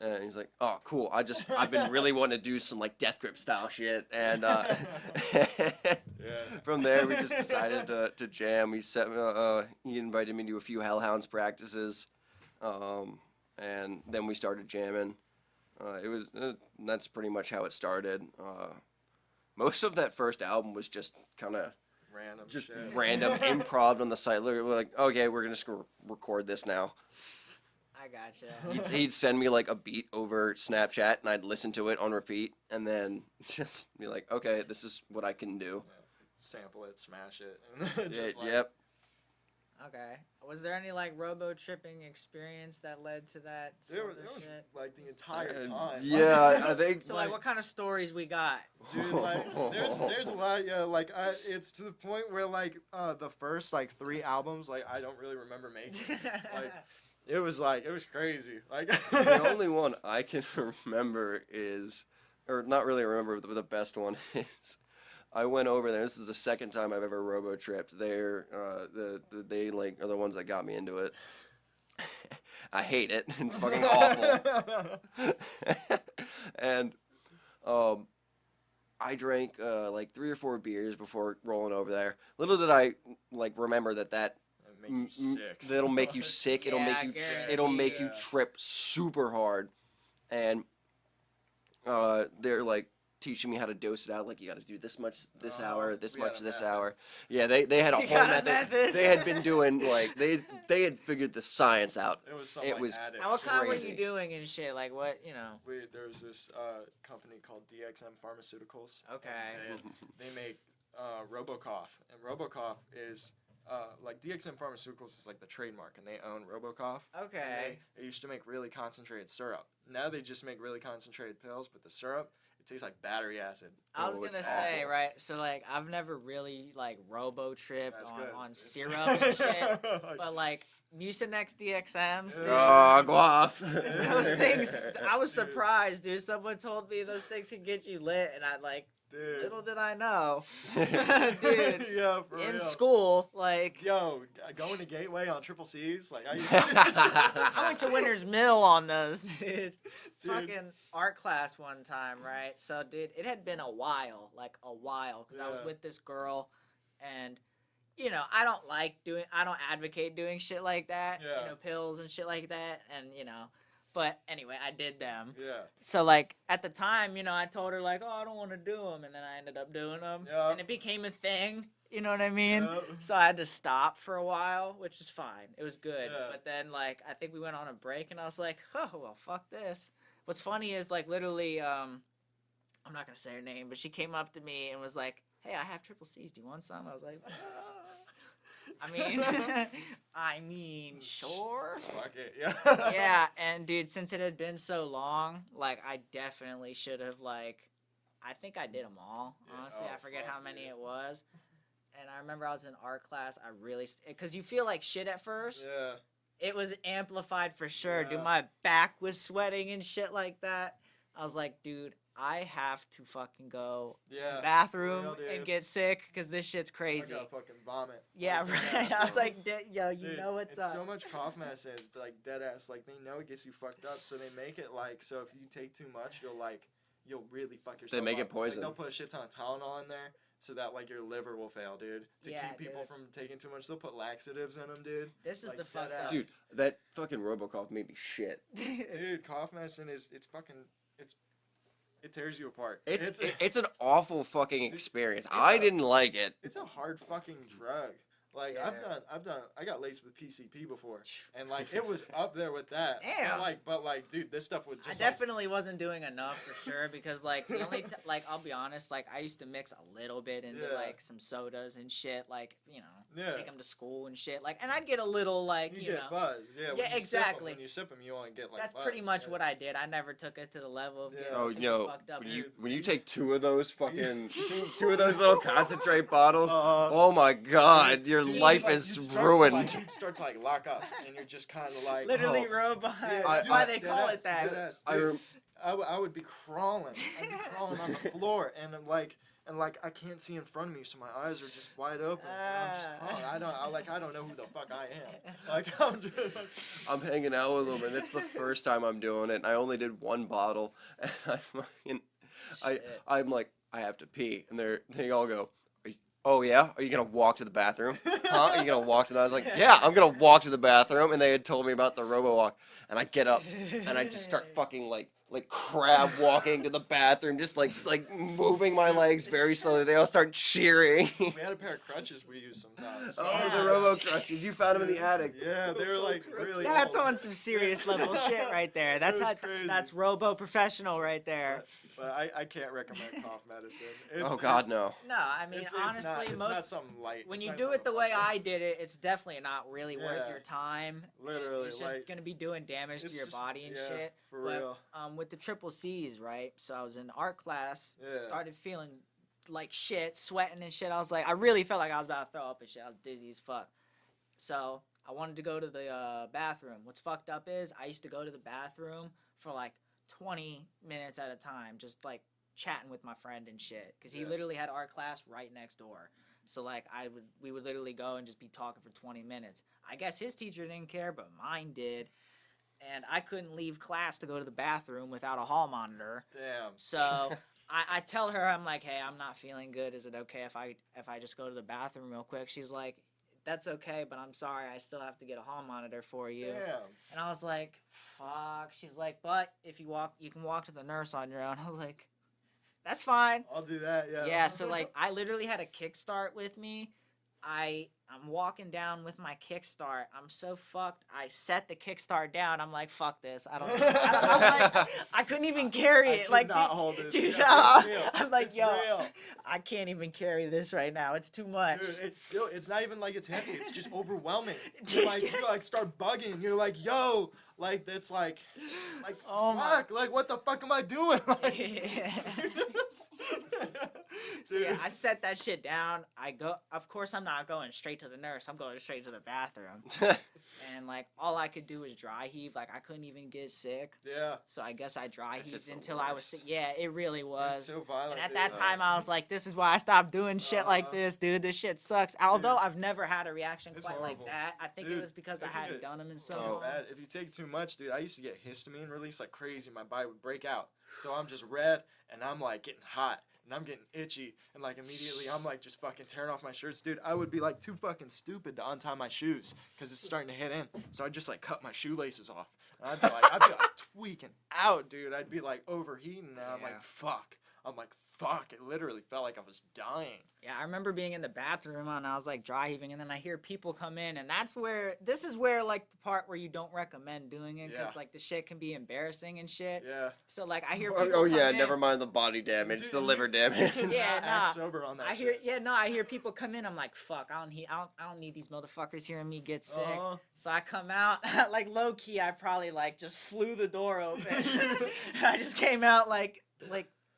And he's like, oh, cool. I've been really wanting to do some like Death Grip style shit. And from there, we just decided to jam. He invited me to a few Hellhounds practices. And then we started jamming. That's pretty much how it started. Most of that first album was just kind of random improv on the site. We're like, okay, we're gonna just go record this now. I gotcha. He'd send me like a beat over Snapchat, and I'd listen to it on repeat, and then just be like, okay, this is what I can do. Sample it, smash it, and just Yep. Okay. Was there any like robo tripping experience that led to that It sort was of shit? like the entire time. Yeah, I think. So like, what kind of stories we got? Dude, like, there's a lot, yeah, like, it's to the point where, like, the first, like, 3 albums, like, I don't really remember making. Like, it was crazy. Like, The only one I can remember is, or not really remember, but the best one is, I went over there. This is the second time I've ever robo tripped. They like are the ones that got me into it. I hate it. It's fucking awful. And I drank like 3 or 4 beers before rolling over there. Little did I like remember that make you sick. that'll make you sick. It'll Yeah, make I you guarantee it'll make you you. trip super hard. And they're like teaching me how to dose it out. Like, you got to do this much this hour, this we had much a this method. hour. Yeah, they had a You whole got a method. method. They had been doing like they had figured the science out. It was some, It like, was addict. Now, what kind were crazy. you doing and shit? Like, what, you know? There was this company called DXM Pharmaceuticals. Okay. And they make RoboCough, and RoboCough is like DXM Pharmaceuticals is like the trademark, and they own RoboCough. Okay. They used to make really concentrated syrup. Now they just make really concentrated pills, but the syrup, it tastes like battery acid. I was Oh, it's gonna say, awful. right? So like, I've never really like Robo tripped That's on, good. on syrup and shit, but like Mucinex DXMs, dude. Oh, guaf. Those things, I was Dude. surprised, dude. Someone told me those things can get you lit, and I like, Dude. little did I know, Dude. dude. Yeah, for In real. school, like, Yo, going to Gateway on triple C's, like I used to. I went to Winter's Mill on those, dude. Dude. Fucking art class one time, right? So, dude, it had been a while, because I was Yeah. with this girl, and you know, I don't advocate doing shit like that, Yeah. you know, pills and shit like that, and you know, but anyway, I did them. Yeah. So like at the time, you know, I told her like, oh, I don't want to do them, and then I ended up doing them, Yeah. and it became a thing. You know what I mean? Yeah. So I had to stop for a while, which is fine. It was good. Yeah. But then, like, I think we went on a break, and I was like, oh, well, fuck this. What's funny is, like, literally, I'm not going to say her name, but she came up to me and was like, hey, I have triple C's. Do you want some? I was like, I mean, sure. Fuck it. Yeah. Yeah, and, dude, since it had been so long, like, I definitely should have, like, I think I did them all, Yeah. honestly. Oh, I forget fuck, how many dude. it was. And I remember I was in art class. I really, because you feel like shit at first. Yeah. It was amplified for sure. Yeah. Dude, my back was sweating and shit like that. I was like, dude, I have to fucking go to Yeah, the bathroom for real, and dude. get sick because this shit's I crazy. gotta fucking vomit. Yeah, Like, dead right. ass, I was bro. like, yo, you Dude, know what's it's up. so much cough medicine is like dead ass. Like they know it gets you fucked up, so they make it like so if you take too much, you'll really fuck yourself. make it up. poison. Like, they'll put a shit ton of Tylenol in there so that like your liver will fail, dude. To Yeah, keep people dude. from taking too much, they'll put laxatives in them, dude. This is like, the dead fucked up. ass. Dude, that fucking Robocough made me shit. Dude, cough medicine it tears you apart. It's an awful fucking Dude, experience. it's I a- didn't like it. It's a hard fucking drug. Like Yeah. I got laced with PCP before, and like it was up there with that. Damn. But like, dude, this stuff would I just definitely wasn't doing enough for sure because like the only like I'll be honest, like I used to mix a little bit into Yeah. like some sodas and shit, like you know, Yeah. take them to school and shit, like, and I'd get a little like you you get know. buzzed. Yeah. Yeah, exactly. When you sip them, you only get like. That's buzzed. pretty much yeah. what I did. I never took it to the level of getting Yeah. Oh, super you know, fucked up. when you take two of those fucking two of those little concentrate bottles, Uh, oh my god, your Dude, life like, is you'd start to, ruined. like, you'd start to like lock up, and you're just kind of like Literally Oh. robot. Yeah, That's I- why I- they dead call ass, it that. dead ass. I Dude, rem- I would be crawling. I'd be crawling on the floor, and I can't see in front of me, so my eyes are just wide open. And I'm just crawling. I don't know who the fuck I am. Like I'm just. Like, I'm hanging out with them, and it's the first time I'm doing it. And I only did one bottle, and I'm like, I have to pee, and they all go, oh yeah, are you gonna walk to the bathroom? Huh? Are you gonna walk to the? I was like, yeah, I'm gonna walk to the bathroom, and they had told me about the Robo walk, and I get up, and I just start fucking like crab walking to the bathroom, just like moving my legs very slowly. They all start cheering. we had a pair of crutches we used sometimes. Oh, the Yeah. Robo crutches! You found them in the attic. Yeah, they were like really. That's old. on some serious level shit right there. That's was how crazy. that's Robo professional right there. But I can't recommend cough medicine. Oh God, no. No, I mean It's honestly, not, it's not most something light. when It's you not do it something the way fucking- I did it, it's definitely not really worth Yeah. your time. Literally, It's just like gonna be doing damage to it's your just- body and yeah, shit. for But, real. with the triple C's, right? So I was in art class, Yeah. started feeling like shit, sweating and shit. I was like, I really felt like I was about to throw up and shit. I was dizzy as fuck. So I wanted to go to the bathroom. What's fucked up is I used to go to the bathroom for like 20 minutes at a time, just like chatting with my friend and shit, because he Yeah. literally had art class right next door. So like we would literally go and just be talking for 20 minutes. I guess his teacher didn't care, but mine did. And I couldn't leave class to go to the bathroom without a hall monitor. Damn. So I tell her, I'm like, hey, I'm not feeling good. Is it okay if I just go to the bathroom real quick? She's like, that's okay, but I'm sorry, I still have to get a hall monitor for you. Damn. And I was like, fuck. She's like, but if you can walk to the nurse on your own. I was like, that's fine. I'll do that. Yeah. Yeah, so like I literally had a kickstart with me I'm walking down with my kickstart. I'm so fucked. I set the kickstart down. I'm like, fuck this. I'm like, I couldn't even carry it. Like, not hold this. Dude, Yeah, it's real. I'm like, It's yo, real. I can't even carry this right now. It's too much. Dude, it's not even like it's heavy. It's just overwhelming. You like start bugging. You're like, yo, like that's like Oh fuck. Like what the fuck am I doing? Like, So yeah, I set that shit down. I go. Of course, I'm not going straight to the nurse. I'm going straight to the bathroom. And like all I could do was dry heave. Like I couldn't even get sick. Yeah. So I guess I dry That's heaved just the until I was sick. worst. Yeah, it really was. It's so violent. And at dude. that time, I was like, "This is why I stopped doing shit like this, dude. This shit sucks." Although I've never had a reaction It's quite horrible. like that. I think Dude, it was because I if you hadn't get done them in so so long. bad. If you take too much, dude, I used to get histamine release like crazy. My body would break out. So I'm just red and I'm like getting hot and I'm getting itchy and like immediately I'm like just fucking tearing off my shirts, dude. I would be like too fucking stupid to untie my shoes because it's starting to hit in. So I'd just like cut my shoelaces off. And I'd be like tweaking out, dude. I'd be like overheating and I'm like, fuck. I'm like, fuck. It literally felt like I was dying. Yeah, I remember being in the bathroom and I was like dry heaving, and then I hear people come in, and this is where like the part where you don't recommend doing it because Yeah. like the shit can be embarrassing and shit. Yeah. So like I hear people Oh yeah, come in. never mind the body damage, Dude, the liver You damage. can Yeah, not nah. act sober on that I hear shit. I hear people come in. I'm like, fuck, I don't need these motherfuckers hearing me get sick. So I come out like low key. I probably like just flew the door open. I just came out like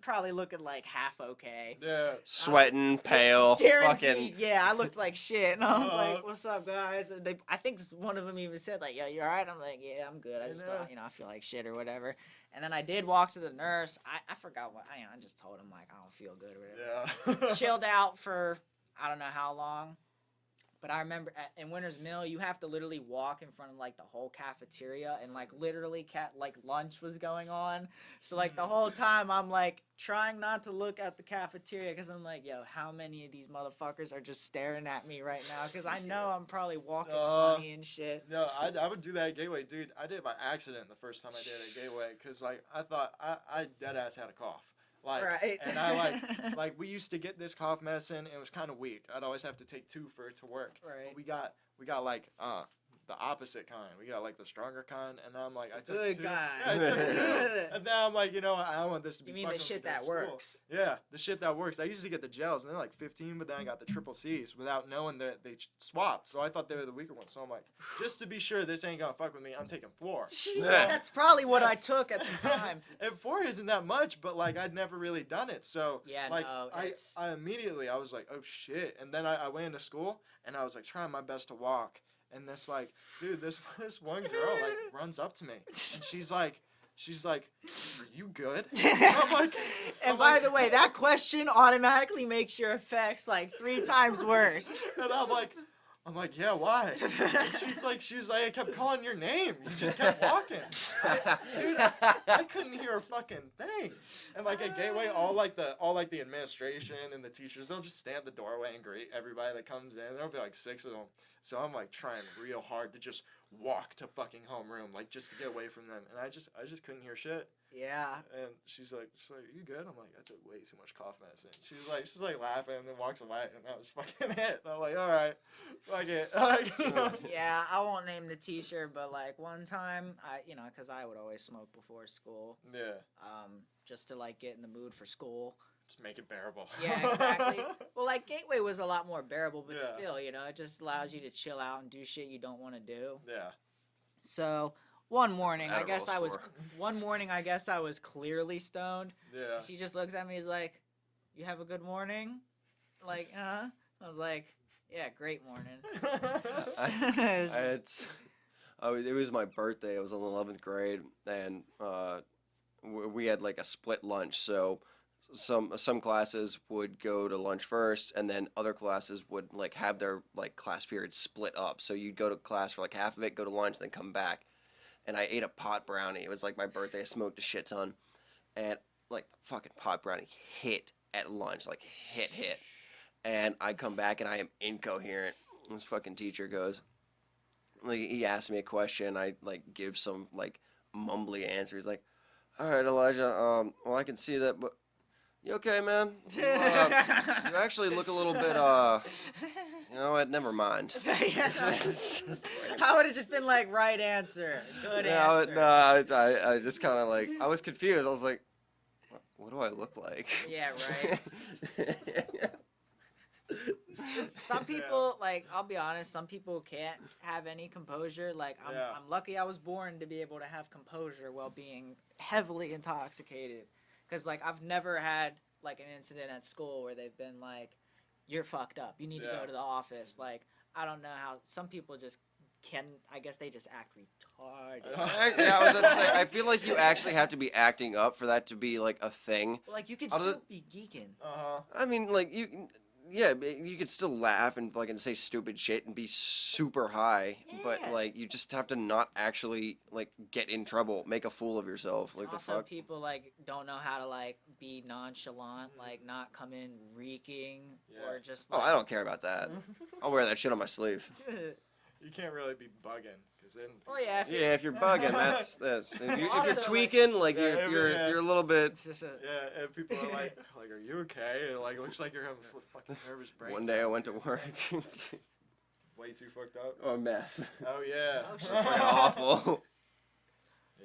probably looking like half okay. Yeah. Sweating, pale, Guaranteed. fucking. Yeah, I looked like shit, and I was like, "What's up, guys?" And I think one of them even said like, "Yo, you all right?" I'm like, "Yeah, I'm good. I just thought, I feel like shit or whatever." And then I did walk to the nurse. I forgot what I just told him like I don't feel good or whatever. Yeah. Chilled out for I don't know how long. But I remember in Winter's Mill, you have to literally walk in front of like the whole cafeteria, and like literally like lunch was going on. So like the whole time I'm like trying not to look at the cafeteria because I'm like, yo, how many of these motherfuckers are just staring at me right now? Because I know I'm probably walking funny and shit. No, I would do that at Gateway, dude. I did it by accident the first time I did it at Gateway because like I thought I dead ass had a cough. Like, right. And I like we used to get this cough medicine and it was kind of weak. I'd always have to take 2 for it to work. Right. But we got like the opposite kind. We got like the stronger kind, and now I'm like, I took Good 2. kind. Yeah, I took 2. And now I'm like, you know what? I don't want this to be. You mean the fucking shit with me that at school. works? Yeah, the shit that works. I used to get the gels, and they're like 15, but then I got the triple C's without knowing that they swapped. So I thought they were the weaker ones. So I'm like, just to be sure this ain't gonna fuck with me, I'm taking 4. Yeah. That's probably what I took at the time. And 4 isn't that much, but like I'd never really done it. So Yeah, like no, I immediately I was like, oh shit. And then I went into school and I was like trying my best to walk. And this like, dude, this one girl like runs up to me and she's like, are you good? I'm like, And by the way, that question automatically makes your effects like 3 times worse. and I'm like, yeah, why? And she's like, I kept calling your name. You just kept walking. Dude, I couldn't hear a fucking thing. And like at Gateway, all like the administration and the teachers, they'll just stand at the doorway and greet everybody that comes in. There'll be like 6 of them. So I'm like trying real hard to just walk to fucking homeroom, like just to get away from them. And I just couldn't hear shit. Yeah. And she's like, are you good? I'm like, I took way too much cough medicine. She's like laughing and then walks away, and that was fucking it. And I'm like, all right, fuck it. Like, you know. Yeah, I won't name the teacher, but like one time, because I would always smoke before school, Yeah, just to like get in the mood for school. just make it bearable. Yeah, exactly. Well, like Gateway was a lot more bearable, but Yeah. still, it just allows you to chill out and do shit you don't want to do. Yeah. So one morning, I guess Adderall's I was clearly stoned. Yeah. She just looks at me, is like, "You have a good morning?" Like, I was like, "Yeah, great morning." It was my birthday. It was in the 11th grade, and we had like a split lunch. So some classes would go to lunch first, and then other classes would like have their like class periods split up. So you'd go to class for like half of it, go to lunch, then come back. And I ate a pot brownie. It was like my birthday. I smoked a shit ton, and like the fucking pot brownie hit at lunch, like hit. And I come back and I am incoherent. This fucking teacher goes, like, he asked me a question. I like give some like mumbly answer. He's like, "All right, Elijah. Well, I can see that, but you okay, man? You actually look a little bit, you know what, never mind. I would have just been like, right answer. Good answer. No, I just kind of like, I was confused. I was like, what do I look like? Yeah, right. Some people, like, I'll be honest, some people can't have any composure. Like, I'm lucky I was born to be able to have composure while being heavily intoxicated. Because, like, I've never had, like, an incident at school where they've been like, you're fucked up. You need to go to the office. Like, I don't know how some people just I guess they just act retarded. Yeah, I was about to say, I feel like you actually have to be acting up for that to be, like, a thing. Like, you could still be geeking. I mean, like, you could still laugh and fucking say stupid shit and be super high, but like you just have to not actually like get in trouble, make a fool of yourself. Like also, the fuck. People like don't know how to like be nonchalant, like not come in reeking or just. Like... Oh, I don't care about that. I'll wear that shit on my sleeve. You can't really be bugging, cause then. Oh yeah. If you're bugging, that's. If you're tweaking, like you're a little bit. Yeah, and people are like, are you okay? And, like, it looks like you're having a fucking nervous breakdown. One day I went to work. Way too fucked up. Oh, meth. Oh yeah. Oh, shit. Awful.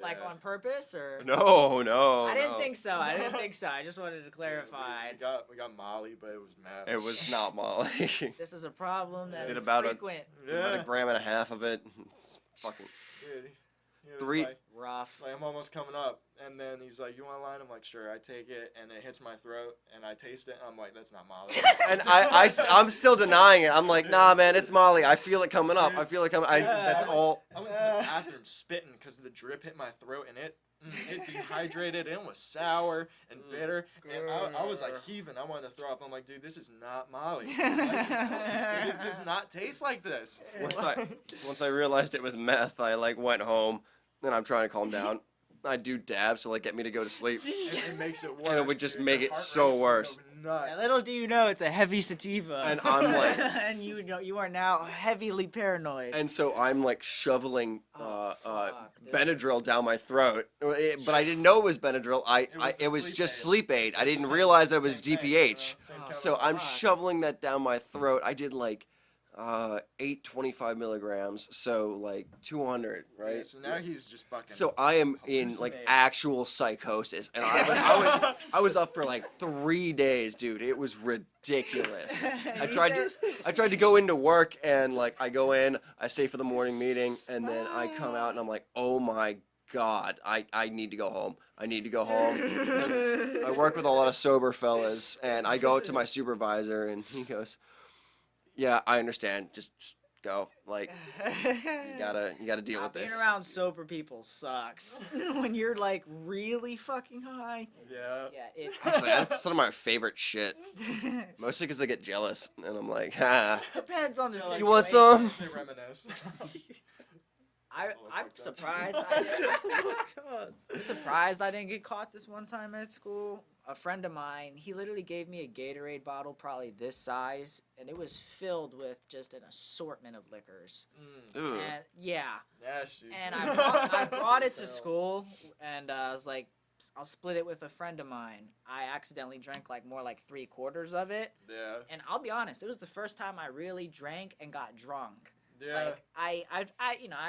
Like on purpose or? No. I didn't think so. I just wanted to clarify. We got Molly, but it was meth. It was not Molly. This is a problem that is about frequent. About a gram and a half of it. Fucking. Dude, Three. Like, rough. Like I'm almost coming up, and then he's like, "You want a line?" I'm like, "Sure." I take it, and it hits my throat, and I taste it. And I'm like, "That's not Molly." And I'm still denying it. I'm like, nah, man, it's Molly. I feel it coming up. That's all. I went to the bathroom spitting because the drip hit my throat, and it dehydrated and was sour and bitter. And I was like heaving. I wanted to throw up. I'm like, dude, this is not Molly. It does not taste like this. Once I realized it was meth, I like went home, and I'm trying to calm down. I do dabs to like get me to go to sleep. It makes it worse. And it would just make it so worse. Yeah, little do you know, it's a heavy sativa. And I'm like, and you are now heavily paranoid. And so I'm like shoveling Benadryl down my throat, but I didn't know it was Benadryl. It was just sleep aid. I didn't realize that it was DPH. So I'm shoveling that down my throat. I did like 8 25 milligrams, so like 200, right? Yeah, so now he's just fucking. So I am in like actual psychosis, and I was up for like 3 days, dude. It was ridiculous. I tried to go into work, and like I go in, I stay for the morning meeting, and then I come out, and I'm like, oh my God, I need to go home. I need to go home. I work with a lot of sober fellas, and I go to my supervisor, and he goes, yeah, I understand. Just go. Like, you gotta deal with this. Being around sober people sucks. When you're like really fucking high. Yeah. Yeah. Actually, that's some of my favorite shit. Mostly because they get jealous, and I'm like, ha. Depends on the situation. You want some? They reminisce. I'm surprised. I'm surprised I didn't get caught this one time at school. A friend of mine, he literally gave me a Gatorade bottle probably this size, and it was filled with just an assortment of liquors. Ooh. And yeah. Nasty. And I brought it to school, and I was like, I'll split it with a friend of mine. I accidentally drank like more like 3/4 of it. Yeah. And I'll be honest, it was the first time I really drank and got drunk. Yeah. Like I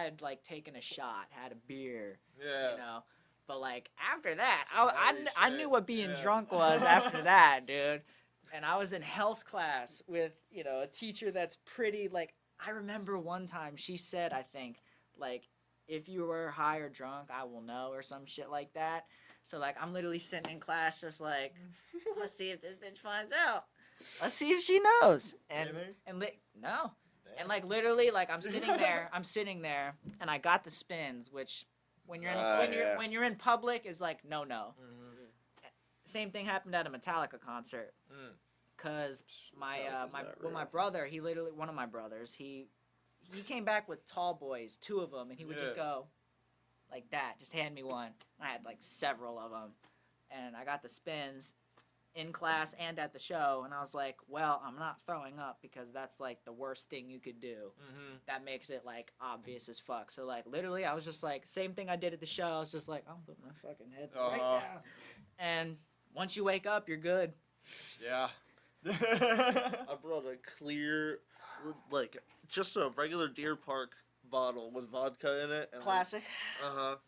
had like taken a shot, had a beer. Yeah. You know. But like after that, I knew what being drunk was after that, dude. And I was in health class with, you know, a teacher that's pretty like, I remember one time she said, I think, like, if you were high or drunk, I will know, or some shit like that. So like I'm literally sitting in class just like, let's see if this bitch finds out. Let's see if she knows. And no. And like literally like I'm sitting there and I got the spins, which when you're in public is like no. Mm-hmm. Same thing happened at a Metallica concert. Cause one of my brothers, he came back with tall boys, 2 of them, and he would just go like that, just hand me one. I had like several of them, and I got the spins in class and at the show, and I was like, well, I'm not throwing up because that's like the worst thing you could do. Mm-hmm. That makes it like obvious as fuck. So like literally I was just like, same thing I did at the show. I was just like, I'll put my fucking head right now. And once you wake up, you're good. Yeah. I brought a clear, like, just a regular Deer Park bottle with vodka in it. And Classic.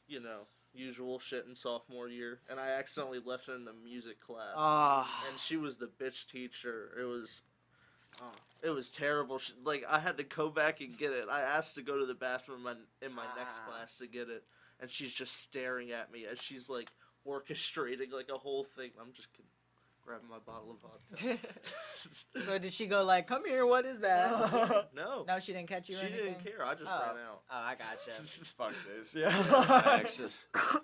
You know, usual shit in sophomore year. And I accidentally left it in the music class. And she was the bitch teacher. It was terrible. Like, I had to go back and get it. I asked to go to the bathroom in my next class to get it. And she's just staring at me as she's, like, orchestrating, like, a whole thing. I'm just grabbing my bottle of vodka. So did she go like, "Come here, what is that?" No. No, she didn't catch you or She anything? didn't care. I just ran out. Oh, I gotcha. Fuck this. Yeah. I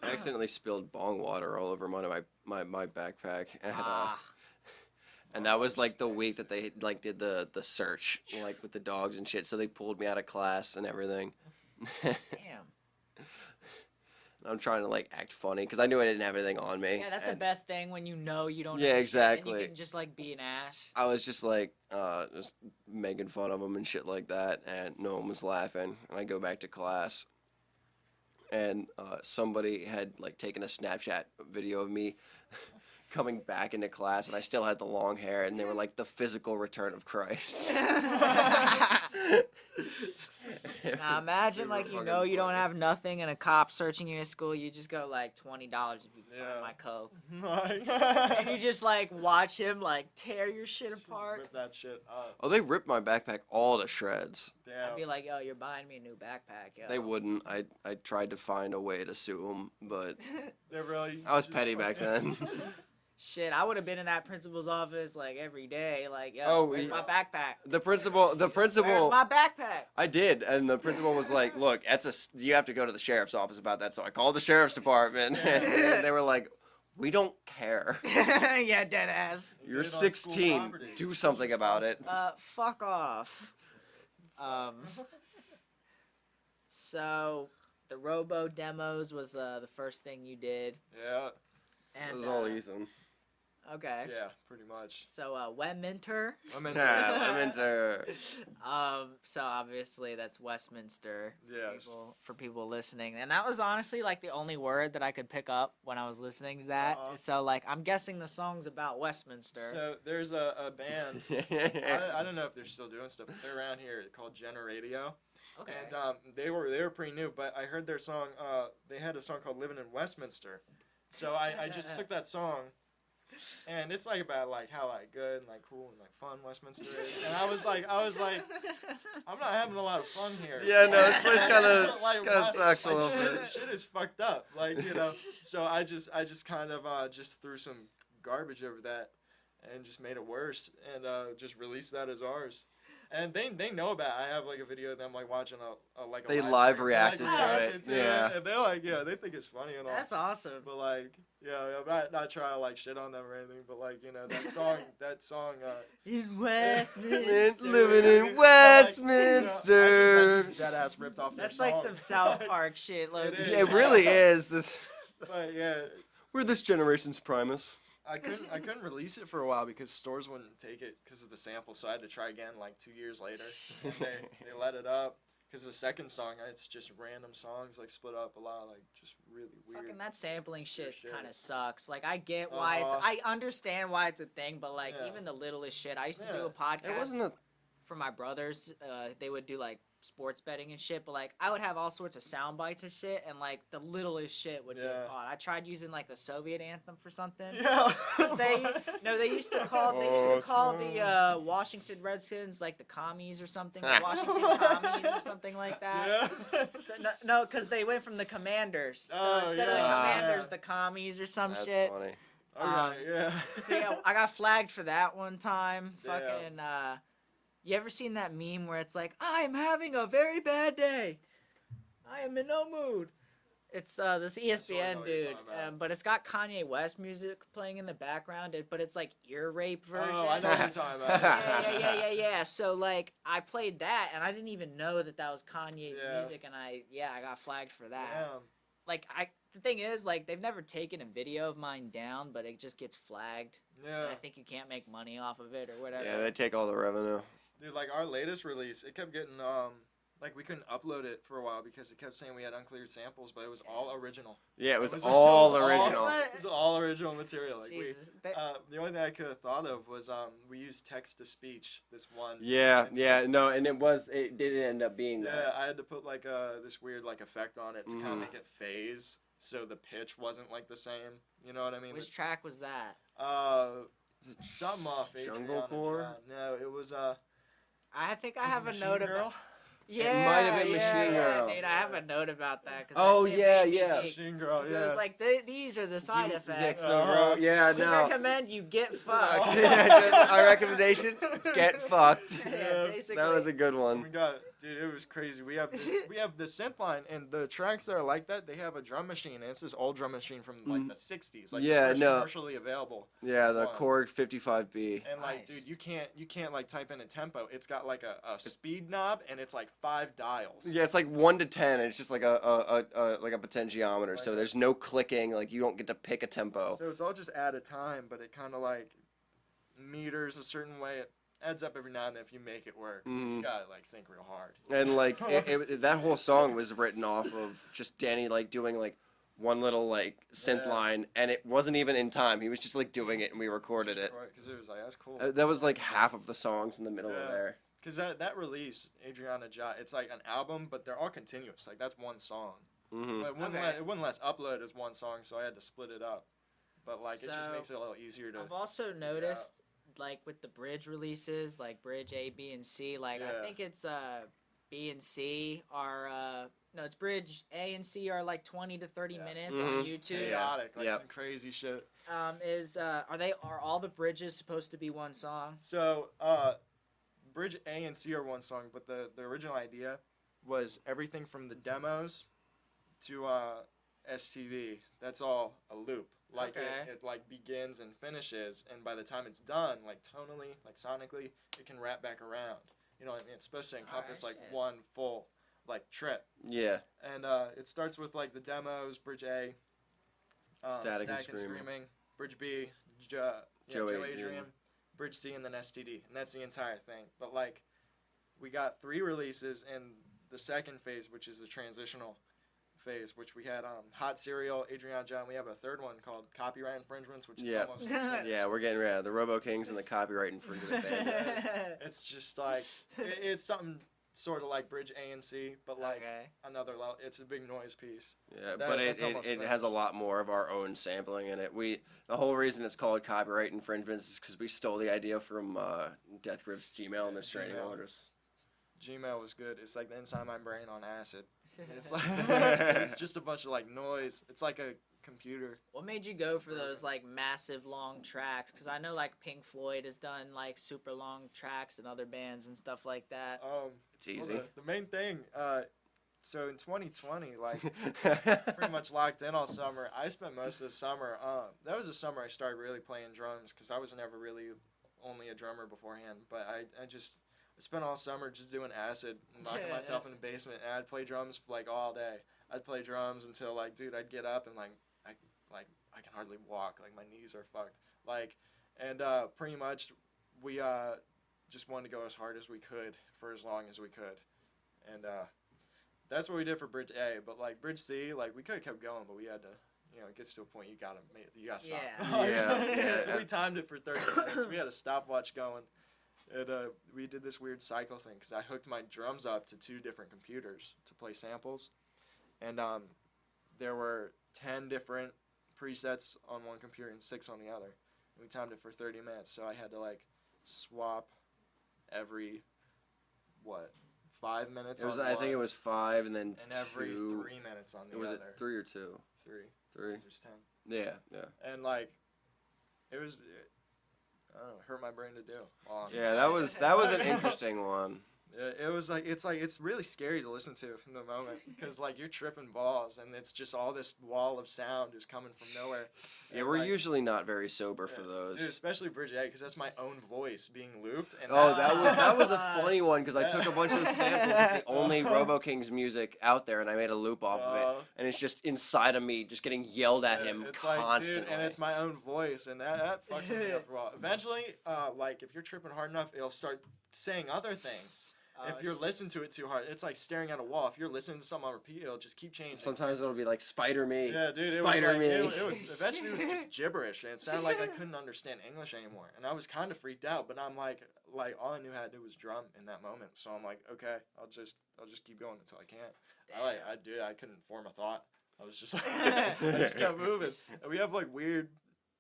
accidentally spilled bong water all over my backpack, and that was like the week that they like did the search, like with the dogs and shit. So they pulled me out of class and everything. Damn. I'm trying to like act funny because I knew I didn't have anything on me. Yeah, that's the best thing when you know you don't. Yeah, have exactly. Shit, and you can just like be an ass. I was just like just making fun of them and shit like that, and no one was laughing. And I go back to class, and somebody had like taken a Snapchat video of me coming back into class, and I still had the long hair, and they were like, "The physical return of Christ." Now imagine like you know you don't have nothing and a cop searching you at school. You just go like $20 if you can find my coke, and you just like watch him like tear your shit apart. Rip that shit up. Oh, they ripped my backpack all to shreds. Damn. I'd be like, "Yo, you're buying me a new backpack." Yo. They wouldn't. I tried to find a way to sue them, but I was just petty back then. Shit, I would have been in that principal's office like every day. Like, yo, Oh, where's my backpack? The principal. Where's my backpack? I did, and the principal was like, "Look, you have to go to the sheriff's office about that." So I called the sheriff's department, and they were like, "We don't care. Yeah, dead ass. You're 16. Do something about it." Fuck off. So the Robo demos was the first thing you did. Yeah. And, It was all Ethan. Okay. Yeah, pretty much. So Westminster. Westminster. So obviously that's Westminster. Yes. For people listening, and that was honestly like the only word that I could pick up when I was listening to that. So like I'm guessing the song's about Westminster. So there's a band. I don't know if they're still doing stuff, but they're around here called Generadio. Okay. And they were pretty new, but I heard their song. They had a song called "Living in Westminster." So I just took that song, and it's like about like how like good and like cool and like fun Westminster is. And I was like, I'm not having a lot of fun here. Yeah, no, this place kind of sucks a like, little bit. Shit is fucked up, like So I just kind of just threw some garbage over that, and just made it worse, and just released that as ours. And they know about it. I have like a video of them like watching a They live stream. reacted Like, to listen it. to Yeah. it. And they're like, yeah, they think it's funny and all. That's awesome. But like, yeah, I'm not trying to like shit on them or anything. But like, that song. In Westminster. Living in Westminster. That ass ripped off. That's their like song. some South Park shit. Look. is. It really is. But yeah. We're this generation's Primus. I couldn't release it for a while because stores wouldn't take it because of the sample, so I had to try again like 2 years later. And they let it up because the second song it's just random songs like split up a lot, like just really weird. Fucking that sampling shit kind of sucks. Like I get why I understand why it's a thing, but like even the littlest shit. I used to do a podcast. It wasn't for my brothers. They would do like sports betting and shit, but like I would have all sorts of sound bites and shit, and like the littlest shit would get caught. I tried using like the Soviet anthem for something. Yeah. Cause they used to call the Washington Redskins like the commies or something, the Washington commies or something like that. Yeah. So, because they went from the Commanders, so instead of the Commanders, the commies or some That's shit. funny. Yeah. So yeah, I got flagged for that one time. Fucking. You ever seen that meme where it's like, I'm having a very bad day. I am in no mood. It's this ESPN dude, but it's got Kanye West music playing in the background, but it's like ear rape version. Oh, I know what you're talking about. Yeah. So like, I played that, and I didn't even know that was Kanye's music, and I got flagged for that. Damn. Like the thing is, like, they've never taken a video of mine down, but it just gets flagged. Yeah. And I think you can't make money off of it or whatever. Yeah, they take all the revenue. Dude, like our latest release, it kept getting like we couldn't upload it for a while because it kept saying we had uncleared samples, but it was all original. Yeah, it was all original. It was all original material. Like Jesus. the only thing I could have thought of was we used text to speech. This one. Yeah, instance. no, and it didn't end up being Yeah, that. I had to put like this weird like effect on it to kind of make it phase, so the pitch wasn't like the same. You know what I mean? Which track was that? Something off Jungle Adriana Core? John. No, it was I think I was it have a Machine note Girl? about. Yeah, might have been Machine Girl. dude. I have a note about that. 'Cause Oh, that shit yeah, made me yeah. geek. Machine Girl. 'Cause Yeah. It was like these are the side effects. Yeah, We no. recommend you get fucked. Our recommendation: get fucked. Yeah, basically. That was a good Oh one. my god, dude, it was crazy. We have the synth line, and the tracks that are like that, they have a drum machine, and it's this old drum machine from like the '60s, like Yeah, the first no. commercially available. Yeah, the one. Korg 55B. And like, Nice. dude, you can't like type in a tempo. It's got like a speed knob, and it's like 5 dials. Yeah, it's like 1 to 10. And it's just like a potentiometer. Like So a- there's no clicking. Like you don't get to pick a tempo. So it's all just at a time, but it kind of like meters a certain way. It adds up every now and then if you make it work. Mhm. You gotta like think real hard. And like that whole song was written off of just Danny like doing like one little like synth Yeah. line, and it wasn't even in time. He was just like doing it, and we recorded it. Because it was like, that's cool. That was like half of the songs in the middle of Yeah. there. Because that release, Adriana Ja, it's like an album, but they're all continuous. Like, that's one song. Hmm But it wouldn't let us upload as one song, so I had to split it up. But, like, it just So, makes it a little easier to... I've also noticed, like with the bridge releases, like bridge A, B, and C. Like I Yeah. think it's B and C are no, it's bridge A and C are like 20 to 30 minutes on Mhm. YouTube. chaotic, like Yep. some crazy shit. Are all the bridges supposed to be one song? So, Bridge A and C are one song, but the original idea was everything from the demos to STV. That's all a loop. Like Okay. it like begins and finishes, and by the time it's done, like tonally, like sonically, it can wrap back around. You know what I mean? It's supposed to encompass Alright, like shit. one full like trip. Yeah. And it starts with like the demos, Bridge A, Static and and Screaming. Screaming, Bridge B, Joe Joe Adrian, Adrian. Bridge C, and then STD, and that's the entire thing. But like, we got 3 releases in the second phase, which is the transitional phase, which we had Hot Cereal, Adrian John. We have a third one called Copyright Infringements, which is Yeah. almost Yeah, we're getting rid of the Robo Kings and the copyright infringement bandits. It's just like it's something sort of like Bridge A and C, but like Okay. another level. It's a big noise piece. Yeah, That- but that's it almost has a lot more of our own sampling in it. The whole reason it's called copyright infringements is because we stole the idea from Death Grip's Gmail and the restraining Gmail. orders. Gmail was good. It's like the inside of my brain on acid. It's like it's just a bunch of like noise. It's like a computer. What made you go for those like massive long tracks? Because I know like Pink Floyd has done like super long tracks and other bands and stuff like that. It's easy. The main thing. So in 2020, like pretty much locked in all summer. I spent most of the summer. That was the summer I started really playing drums because I was never really only a drummer beforehand. But I spent all summer just doing acid and locking myself in the basement, and I'd play drums like all day. I'd play drums until like, dude, I'd get up and like I can hardly walk. Like my knees are fucked. Like, and pretty much we just wanted to go as hard as we could for as long as we could, and that's what we did for Bridge A. But like Bridge C, like we could have kept going, but we had to. You know, it gets to a point you gotta stop. Yeah. So we timed it for 30 minutes. We had a stopwatch going. And we did this weird cycle thing because I hooked my drums up to 2 different computers to play samples, and there were 10 different presets on one computer and 6 on the other. And we timed it for 30 minutes, so I had to like swap every 5 minutes. It was, on I one, think it was 5 and then and every 2. 3 minutes on the Was other. it 3 or 2? 3. 3. There's 10. Yeah. And like, it was. I don't know, hurt my brain to do. Yeah, that was an interesting one. It was like it's really scary to listen to in the moment because like you're tripping balls and it's just all this wall of sound is coming from nowhere. Yeah, And, we're like, usually not very sober for those. dude, especially Bridge A because that's my own voice being looped. And Oh, that was a funny one because I took a bunch of the samples of the only Uh-huh. Robo Kings music out there and I made a loop off of it, and it's just inside of me, just getting yelled at him it's constantly. like, dude, and it's my own voice, and that fucked me up for a while. Eventually, like if you're tripping hard enough, it'll start saying other things. if you're listening to it too hard, it's like staring at a wall. If you're listening to something on repeat, it'll just keep changing. Sometimes it'll be like Spider Me. Yeah, dude. Spider Me. It was eventually it was just gibberish, and it sounded like I couldn't understand English anymore. And I was kind of freaked out. But I'm like all I knew how to do was drum in that moment. So I'm like, okay, I'll just keep going until I can't. I couldn't form a thought. I was just I just kept moving. And we have like weird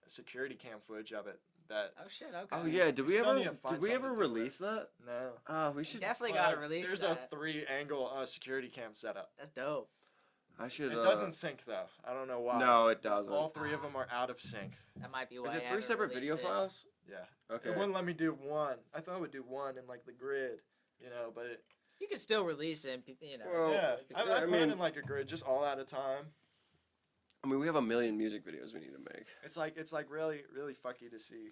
security cam footage of it. Oh shit! Okay. Oh yeah, did we ever release that? No. We should definitely gotta release There's that. a 3-angle security cam setup. That's dope. I should. It doesn't sync though. I don't know why. No, it doesn't. All 3 of them are out of sync. That might be why. Is I it 3 haven't separate released video it. files? Yeah. Okay. It wouldn't let me do one. I thought it would do one in like the grid, but it. You can still release it, you know. Well, Yeah. I put it mean, in like a grid, just all at a time. I mean, we have a million music videos we need to make. It's like really really fucky to see.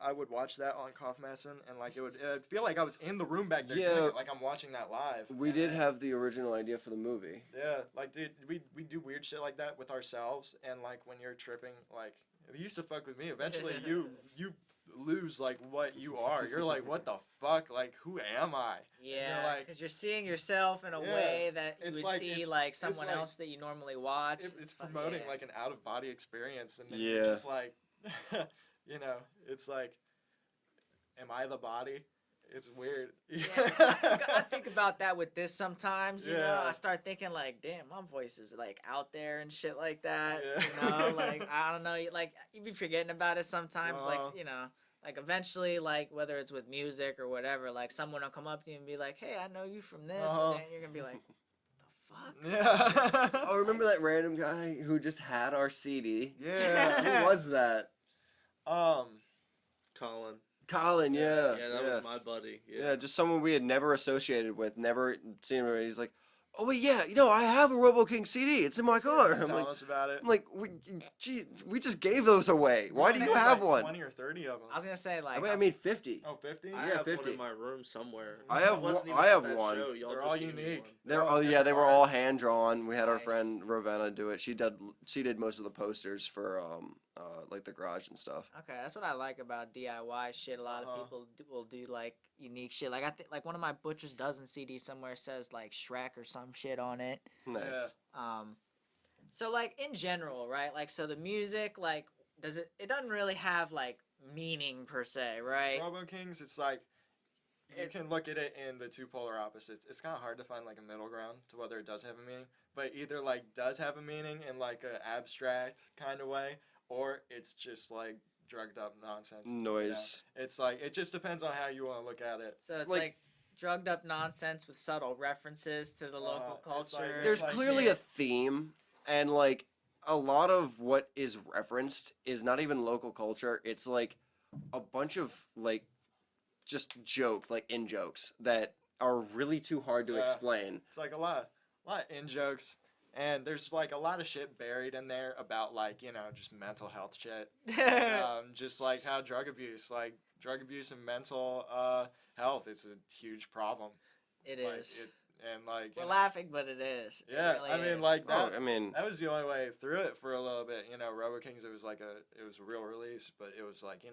I would watch that on Cough Medicine, and like it'd feel like I was in the room back there, doing it, like I'm watching that live. We did have the original idea for the movie. Yeah, like dude, we do weird shit like that with ourselves, and like when you're tripping, like it used to fuck with me. Eventually, you lose like what you are. You're like, what the fuck? Like, who am I? Yeah, because you're seeing yourself in a way that you would see like someone like, else that you normally watch. It's promoting like an out of body experience, and then Yeah. you're just like, it's like, am I the body? It's weird. Yeah, I think about that with this sometimes. You know, I start thinking like, damn, my voice is like out there and shit like that. Yeah. You know, like I don't know, like you be forgetting about it sometimes. Like like eventually, like whether it's with music or whatever, like someone will come up to you and be like, hey, I know you from this, and then you're gonna be like, the fuck? Yeah. Oh, remember that random guy who just had our CD? Yeah. Who was that? Colin, yeah. Yeah, that was my buddy. Yeah, just someone we had never associated with, never seen him. He's like, oh wait, yeah, I have a Robo King CD. It's in my car. Just telling us about it. I'm like, we just gave those away. Why do you have one? 20 or 30 of them. I was gonna say like, I mean 50. Oh, 50? I have 50. One in my room somewhere. I have one. They're all unique. They were all hand drawn. We had our friend Ravenna do it. She did most of the posters for like the garage and stuff. Okay, that's what I like about DIY shit. A lot of people will do like unique shit. Like I think like one of my Butcher's Dozen CDs somewhere says like Shrek or some shit on it. Nice. Yeah. So like in general, right? Like so the music like it doesn't really have like meaning per se, right? Robo Kings, it's like you can look at it in the 2 polar opposites. It's kind of hard to find like a middle ground to whether it does have a meaning, but either like does have a meaning in like an abstract kind of way, or it's just like drugged up nonsense. Noise. It's like it just depends on how you want to look at it. So it's like drugged up nonsense with subtle references to the local culture. There's clearly a theme, and like a lot of what is referenced is not even local culture. It's like a bunch of like just jokes, like in jokes that are really too hard to explain. It's like a lot of in jokes. And there's like a lot of shit buried in there about like, just mental health shit. Just like how drug abuse and mental health is a huge problem. It is. We're laughing, but it is. Yeah, it really is. like that. That was the only way through it for a little bit. Robo Kings, it was a real release, but it was like,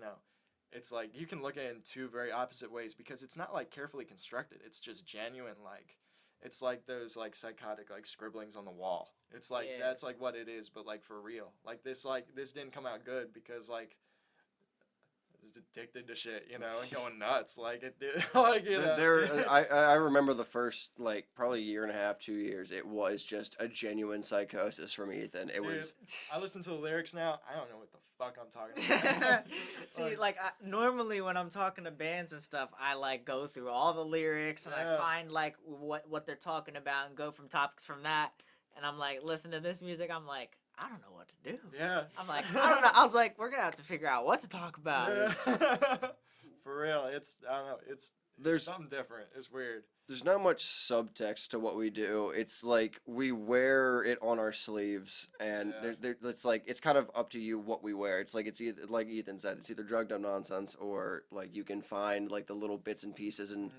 it's like you can look at it in 2 very opposite ways because it's not like carefully constructed. It's just genuine like. It's like those like psychotic like scribblings on the wall. It's like that's like what it is, but like for real. Like this didn't come out good because like I was addicted to shit, and going nuts. Like it did. I remember the first like probably year and a half, 2 years. It was just a genuine psychosis from Ethan. I listen to the lyrics now. I don't know what the fuck I'm talking about. See, normally when I'm talking to bands and stuff, I like go through all the lyrics and I find like what they're talking about and go from topics from that. And I'm like, listen to this music. I'm like, I don't know what to do. Yeah. I'm like, I don't know. I was like, we're gonna have to figure out what to talk about. Yeah. For real, I don't know. It's something different. It's weird. There's not much subtext to what we do. It's like we wear it on our sleeves, and it's like it's kind of up to you what we wear. It's like it's either, like Ethan said, it's either drugged up nonsense or like you can find like the little bits and pieces and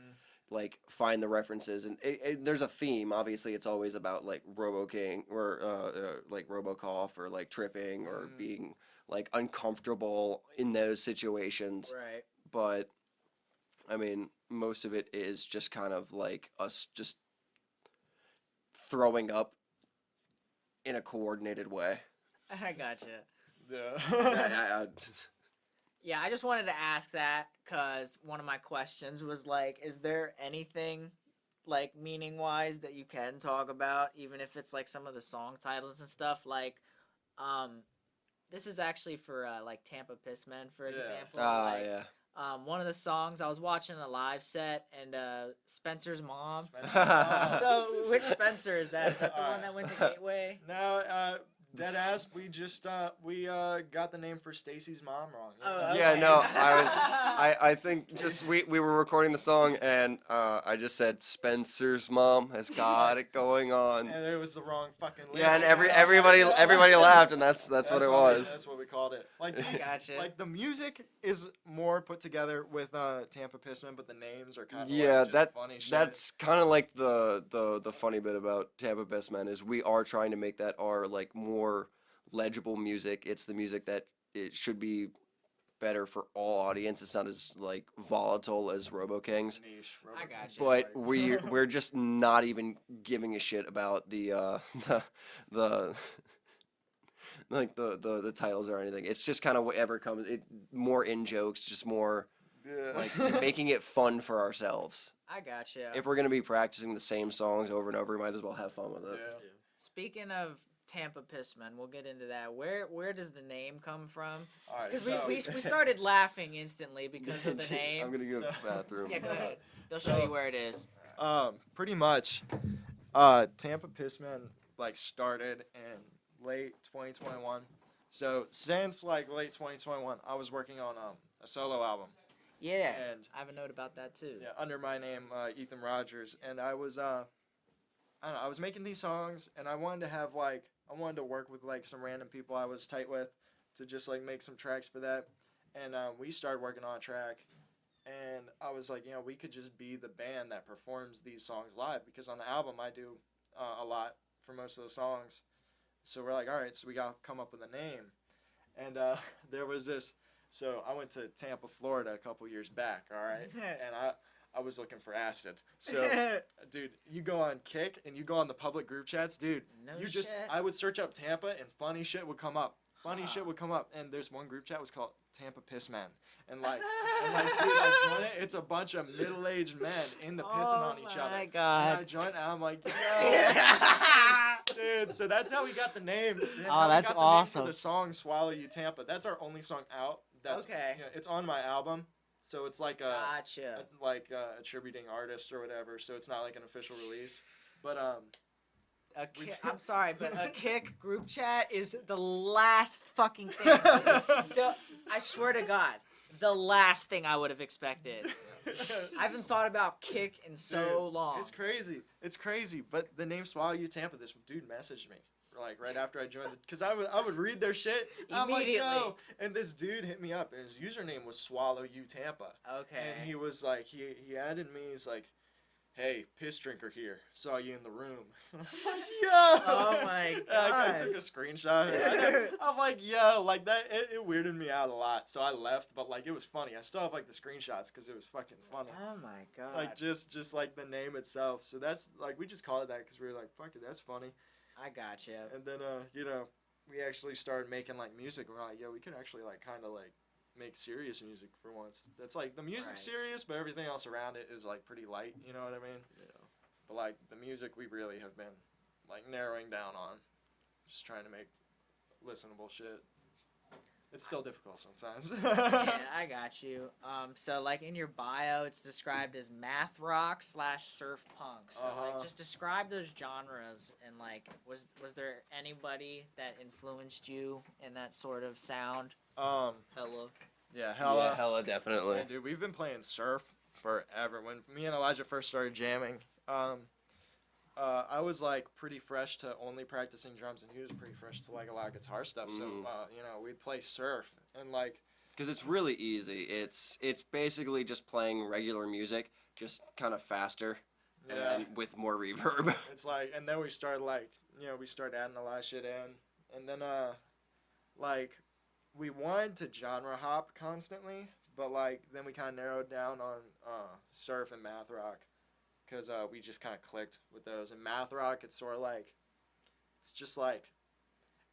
like find the references. And there's a theme. Obviously, it's always about like Robo King or like Robocough or like tripping or being like uncomfortable in those situations. Right. But I mean, most of it is just kind of like us just throwing up in a coordinated way. I gotcha. Yeah. Yeah, I just wanted to ask that because one of my questions was like, is there anything like meaning wise that you can talk about, even if it's like some of the song titles and stuff? Like, this is actually for like Tampa Pissmen, for example. Like, Yeah. One of the songs, I was watching a live set and Spencer's mom. Spencer's So which Spencer is that? Is that the one that went to Gateway? No, dead ass. We just we got the name for Stacy's mom wrong. Oh, Yeah, okay. no, I think just we were recording the song and I just said Spencer's mom has got it going on. And it was the wrong fucking. Yeah, and lyric. everybody laughed, and that's what it was. That's what we called it. Like Gotcha. like the music is more put together with Tampa Pissmen, but the names are kind of Yeah, like just funny shit. that's kind of like the funny bit about Tampa Best Men is we are trying to make that our like more legible music. It's the music that it should be better for all audience. It's not as like volatile as Robo Kings. niche. I got you. But we're just not even giving a shit about the like the titles or anything. It's just kind of whatever comes. It more in jokes, just more like making it fun for ourselves. I gotcha. If we're gonna be practicing the same songs over and over, we might as well have fun with it. Yeah. Speaking of Tampa Pissmen, we'll get into that. Where does the name come from? All right. Because So, we started laughing instantly because of the name. I'm gonna go to the bathroom. Yeah, go ahead. They'll show you where it is. pretty much, Tampa Pissmen like started in late 2021. So since like late 2021, I was working on a solo album. Yeah, And I have a note about that too. yeah, under my name, Ethan Rogers, and I was I don't know, I was making these songs, and I wanted to work with like some random people I was tight with to just like make some tracks for that, and we started working on a track, and I was like, we could just be the band that performs these songs live, because on the album I do a lot for most of the songs, so we're like, all right, so we gotta come up with a name, and there was this. So I went to Tampa, Florida a couple years back, all right? And I was looking for acid. So, dude, you go on Kick and you go on the public group chats, dude. No shit. I would search up Tampa and funny shit would come up. Shit would come up. And there's one group chat was called Tampa Pissmen. And like, dude, I joined it. It's a bunch of middle-aged men into pissing on each other. Oh my And god. I joined and I'm like, dude, so that's how we got the name. And how we that's got the awesome. name for the song Swallow You Tampa. That's our only song out. That's, Okay. it's on my album, so it's like Gotcha. attributing artist or whatever. So it's not like an official release. But I'm sorry, but a Kick group chat is the last fucking thing. I swear to God, the last thing I would have expected. I haven't thought about Kick in so Dude, long. It's crazy. It's crazy. But the name Swallow You Tampa, this dude messaged me like right after I joined, because I would read their shit. I'm like, yo, and this dude hit me up, and his username was Swallow You Tampa. Okay. And he was like, he added me. He's like, hey, piss drinker here. Saw you in the room. Yo! Oh my god. I took a screenshot. I'm like, yo, like that. It weirded me out a lot. So I left, but like it was funny. I still have like the screenshots because it was fucking funny. Oh my god. Like just like the name itself. So that's like we just called it that because we were like, fuck it, that's funny. I gotcha. And then we actually started making like music. We're like, yo, we could actually like kind of like make serious music for once. That's like the music's Right. serious, but everything else around it is like pretty light. You know what I mean? Yeah. But like the music, we really have been like narrowing down on, just trying to make listenable shit. It's still difficult sometimes. Yeah, I got you. So like in your bio, it's described as math rock / surf punk. So like, just describe those genres and like, was there anybody that influenced you in that sort of sound? Hella. Yeah, hella. Yeah, hella definitely. Yeah, dude, we've been playing surf forever. When me and Elijah first started jamming, I was like pretty fresh to only practicing drums, and he was pretty fresh to like a lot of guitar stuff. So we'd play surf and like. Because it's really easy. It's basically just playing regular music, just kind of faster, Yeah. and with more reverb. It's like, and then we started like, we started adding a lot of shit in, and then like, we wanted to genre hop constantly, but like then we kind of narrowed down on surf and math rock, because we just kind of clicked with those. And math rock, it's sort of like, it's just like,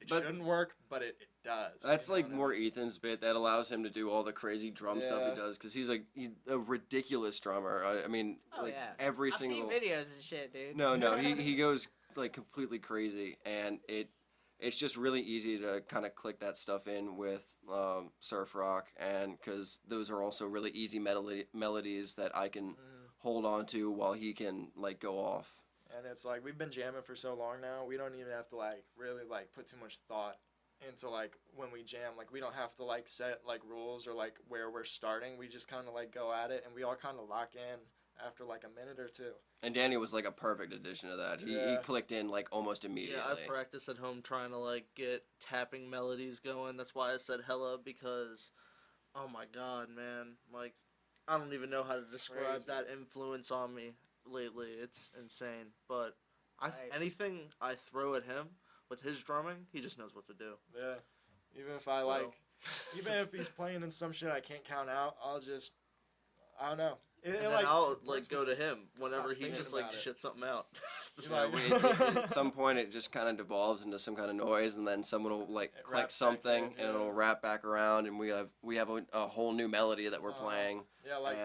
it shouldn't work, but it does. That's like more Ethan's bit that allows him to do all the crazy drum stuff he does, because he's a ridiculous drummer. I mean, every single. I've seen videos and shit, dude. No, he goes like completely crazy, and it's just really easy to kind of click that stuff in with surf rock, and because those are also really easy melodies that I can hold on to while he can like go off. And it's like, we've been jamming for so long now, we don't even have to like really like put too much thought into like when we jam. Like we don't have to like set like rules or like where we're starting. We just kind of like go at it, and we all kind of lock in after like a minute or two. And Danny was like a perfect addition to that. He clicked in like almost immediately. Yeah, I practice at home trying to like get tapping melodies going. That's why I said hella, because oh my god, man, like I don't even know how to describe that influence on me lately. It's insane. But anything I throw at him with his drumming, he just knows what to do. Yeah. Even if even if he's playing in some shit I can't count out, I don't know. And then I'll like go to him whenever he just like shit something out. At some point it just kind of devolves into some kind of noise, and then someone will like click something and it'll wrap back around, and we have a whole new melody that we're playing. Yeah, like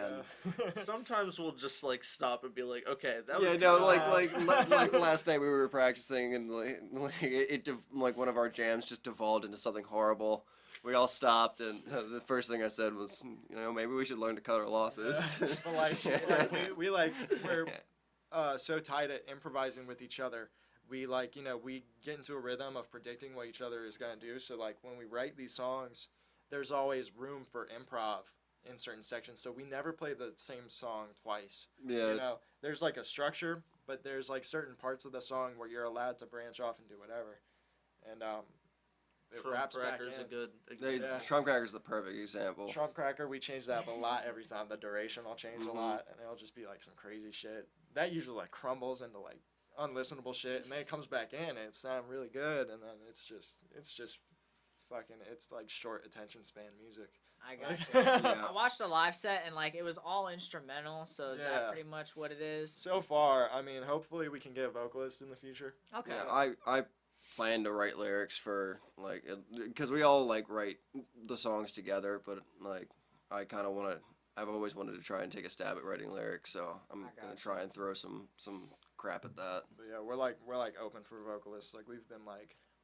sometimes we'll just like stop and be like, okay, that was like last night we were practicing, and like one of our jams just devolved into something horrible. We all stopped, and the first thing I said was, maybe we should learn to cut our losses. But we're so tight at improvising with each other. We we get into a rhythm of predicting what each other is gonna do. So like when we write these songs, there's always room for improv in certain sections. So we never play the same song twice. Yeah. There's like a structure, but there's like certain parts of the song where you're allowed to branch off and do whatever. And it wraps back in. A good Trump Cracker's the perfect example. Trump Cracker, we change that up a lot every time. The duration will change a lot, and it'll just be like some crazy shit. That usually like crumbles into like unlistenable shit, and then it comes back in, and it sounds really good, and then it's just fucking, it's like short attention span music. I got you. I watched a live set, and like it was all instrumental, so is that pretty much what it is? So far, I mean, hopefully we can get a vocalist in the future. Okay. Yeah, I plan to write lyrics for like, because we all like write the songs together, but like I've always wanted to try and take a stab at writing lyrics, so I'm gonna try and throw some crap at that. But yeah, we're like open for vocalists. Like we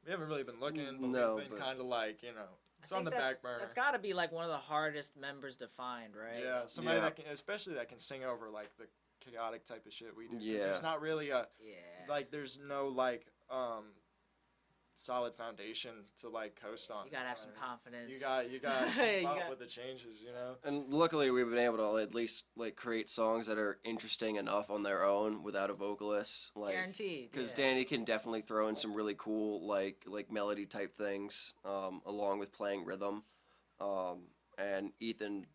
haven't really been looking, but we've been kind of like, it's on the back burner. That's got to be like one of the hardest members to find, right? Yeah, somebody that can, especially that can sing over like the chaotic type of shit we do. Yeah. There's not really like there's no like solid foundation to like coast on. You gotta have some confidence. You got keep up with the changes, And luckily we've been able to at least like create songs that are interesting enough on their own without a vocalist. Like, guaranteed. Because Danny can definitely throw in some really cool like melody type things, along with playing rhythm, and Ethan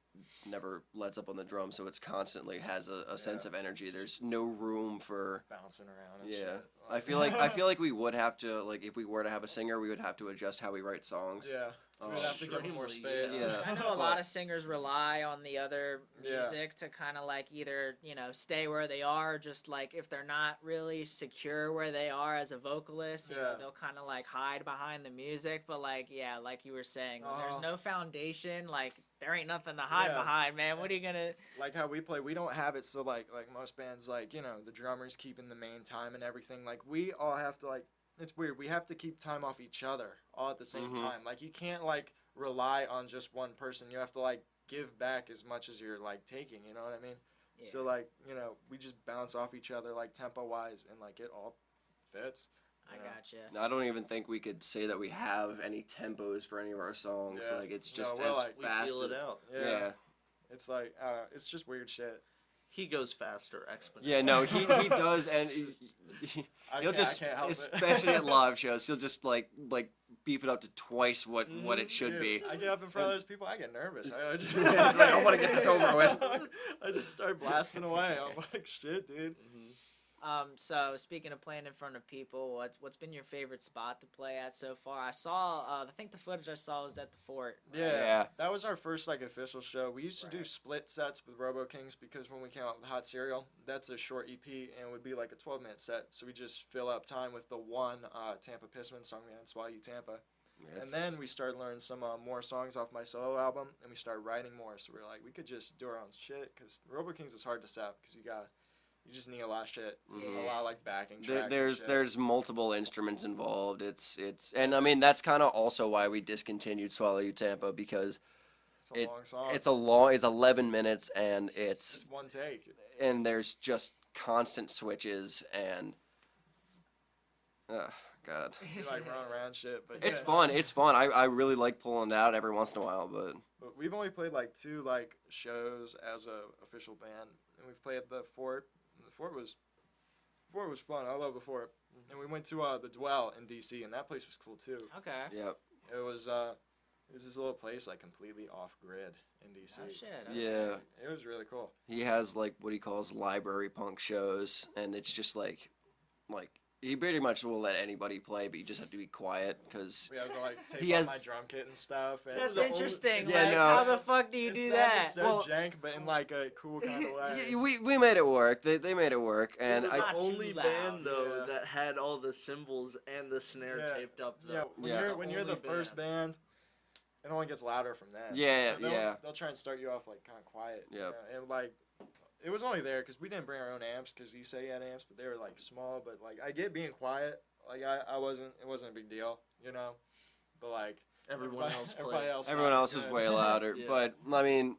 never lets up on the drum, so it's constantly has a sense of energy. There's no room for bouncing around and shit. shit. I feel like we would have to, like, if we were to have a singer, we would have to adjust how we write songs. Yeah. We'd have to give them more space. Yeah. I know a lot of singers rely on the other music to kind of like either, stay where they are, or just like if they're not really secure where they are as a vocalist, they'll kind of like hide behind the music. But like, like you were saying, when there's no foundation, like there ain't nothing to hide behind, man. What are you gonna... Like how we play, we don't have it so like most bands, like, the drummer's keeping the main time and everything. Like we all have to like, it's weird. We have to keep time off each other all at the same time. Like you can't like rely on just one person. You have to like give back as much as you're like taking. You know what I mean? Yeah. So like we just bounce off each other like tempo wise, and like it all fits. I gotcha. I don't even think we could say that we have any tempos for any of our songs. Yeah. Like it's just as like, fast. We feel it out. Yeah. It's like it's just weird shit. He goes faster exponentially. Yeah, no, he does, and he'll just, especially at live shows, he'll just like beef it up to twice what it should be. I get up in front of those people, I get nervous. I just I want to get this over with. I just start blasting away. I'm like, shit, dude. So speaking of playing in front of people, what's been your favorite spot to play at so far? I saw, I think the footage I saw was at the Fort. Right? Yeah. That was our first like official show. We used to do Right. split sets with Robo Kings because when we came out with Hot Cereal, that's a short EP and it would be like a 12-minute set. So we just fill up time with the one Tampa Pissman song we had, Swallow You Tampa. And then we started learning some more songs off my solo album, and we started writing more. So we're like, we could just do our own shit because Robo Kings is hard to set because you just need a lot of shit, a lot of like backing tracks. There's multiple instruments involved. It's and I mean that's kind of also why we discontinued Swallow You Tampa because it's a long song. It's 11 minutes and It's one take. And there's just constant switches and God. You like run around shit, but It's fun. It's fun. I really like pulling it out every once in a while, but we've only played like 2 like shows as a official band, and we've played at the Fort. And the Fort was fun. I love the Fort. And we went to the Dwell in DC, and that place was cool too. Okay. Yep. It was this little place like completely off grid in DC. Oh shit. Yeah. It was really cool. He has like what he calls library punk shows, and it's just like he pretty much will let anybody play, but you just have to be quiet because We have to like take He off has- my drum kit and stuff. And That's the only- interesting. Yeah, Like, no. how the fuck do you it do sounded that? So Well- jank, but in like a cool kind of way. we made it work. They made it work, It and was I not the too only loud. band though Yeah. that had all the cymbals and the snare Yeah. taped up. Yeah, Though. when you're the Only first band, it only gets louder from that. Yeah, so yeah. They'll try and start you off like kind of quiet. Yep. You know, and like, it was only there because we didn't bring our own amps because you say you had amps, but they were like small. But like, I get being quiet. Like it wasn't a big deal, you know. But like Everyone else played. everybody else everyone sounded else was good. way louder. Yeah. But I mean,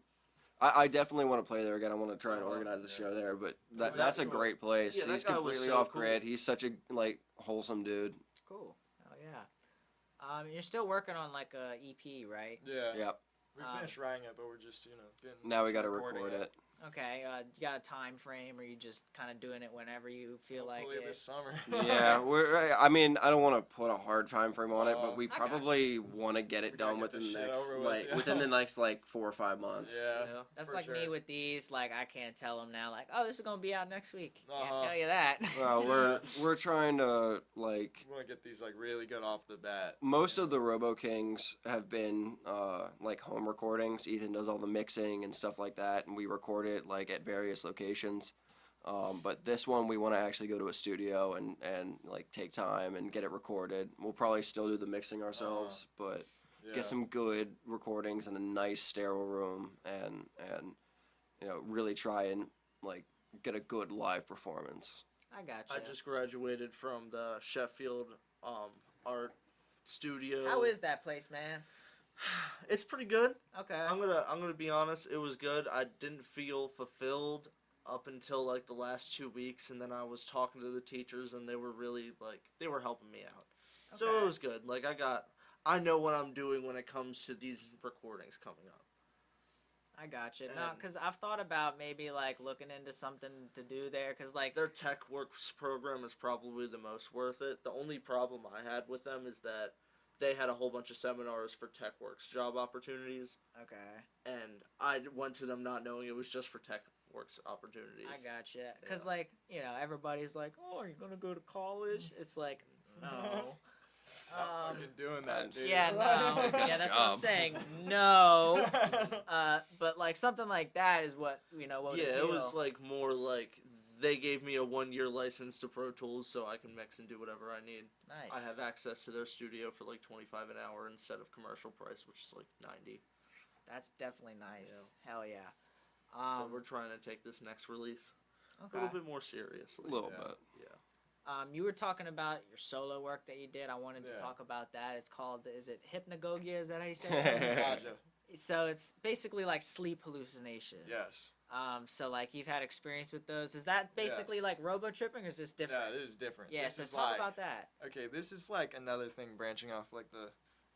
I definitely want to play there again. I want to try and Oh, organize a yeah. show there. But That's that's a cool. great place. Yeah, that He's guy was completely so off cool. grid. He's such a wholesome dude. Cool. Hell yeah. You're still working on like a EP, right? Yeah. Yep. We finished writing it, but we're just getting. Now we got to recording record it. Okay. You got a time frame, or you just kind of doing it whenever you feel like Hopefully it? this summer. Yeah, I mean, I don't want to put a hard time frame on it, but we I gotcha. probably want to get it We gotta done get within this the shit next over with, like yeah. within the next like 4 or 5 months. Yeah. That's for like me sure. with these. Like I can't tell them now. Like, oh, this is gonna be out next week. Can't Uh-huh. tell you that. Well, we're trying to like We want to get these like really good off the bat. most of the Robo Kings have been like home recordings. Ethan does all the mixing and stuff like that, and we record it like at various locations. But this one we want to actually go to a studio and like take time and get it recorded. We'll probably still do the mixing ourselves, but Yeah. get some good recordings in a nice sterile room and really try and like get a good live performance. I got I you. just graduated from the Sheffield art studio. How is that place, man? It's pretty good. Okay. I'm gonna be honest. It was good. I didn't feel fulfilled up until like the last 2 weeks, and then I was talking to the teachers, and they were really they were helping me out. So Okay. it was good. Like I know what I'm doing when it comes to these recordings coming up. I got you. No, And- because I've thought about maybe like looking into something to do there. Because like, Their Tech Works program is probably the most worth it. The only problem I had with them is that they had a whole bunch of seminars for Tech Works job opportunities, okay, and I went to them not knowing it was just for Tech Works opportunities. I got you. Because Yeah. like, everybody's like, oh, are you gonna go to college? It's like, no. Not fucking doing that, dude. Yeah, no. Yeah, that's what I'm Job. saying. No. But like something like that is what what would Yeah, it was appeal. like more like they gave me a 1-year license to Pro Tools so I can mix and do whatever I need. Nice. I have access to their studio for like $25 an hour instead of commercial price, which is like $90. That's definitely nice. Hell yeah. So we're trying to take this next release a Okay. little bit more seriously. A little Yeah. bit. Yeah. You were talking about your solo work that you did. I wanted to Yeah. talk about that. It's called, is it hypnagogia? Is that how you say it? Gotcha. So it's basically like sleep hallucinations. Yes. So like you've had experience with those. Is that basically Yes. like robo tripping, or is this different? Yeah, this is different. Yeah. This So is talk like, about that. Okay, this is like another thing branching off like the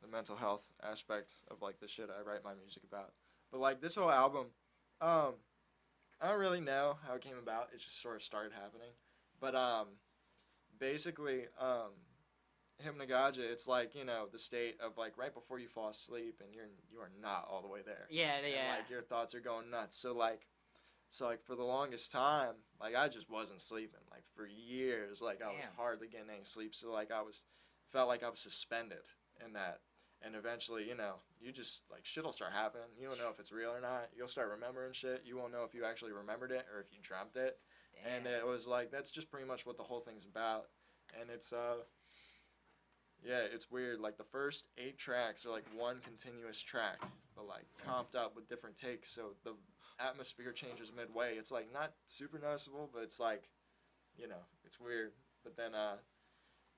mental health aspect of like the shit I write my music about. But like this whole album, I don't really know how it came about. It just sort of started happening. But basically, hypnagogia, it's like, the state of like right before you fall asleep and you are not all the way there. Yeah. And, Yeah. like your thoughts are going nuts. So like So like for the longest time, like I just wasn't sleeping. Like for years, like I was Damn. hardly getting any sleep. So like felt like I was suspended in that. And eventually, you know, you just like shit'll start happening. You don't know if it's real or not. You'll start remembering shit. You won't know if you actually remembered it or if you dreamt it. Damn. And it was like that's just pretty much what the whole thing's about. And it's yeah, it's weird. Like the first 8 tracks are like one continuous track, but like comped up with different takes. So the atmosphere changes midway. It's like not super noticeable, but it's like, you know, it's weird. But then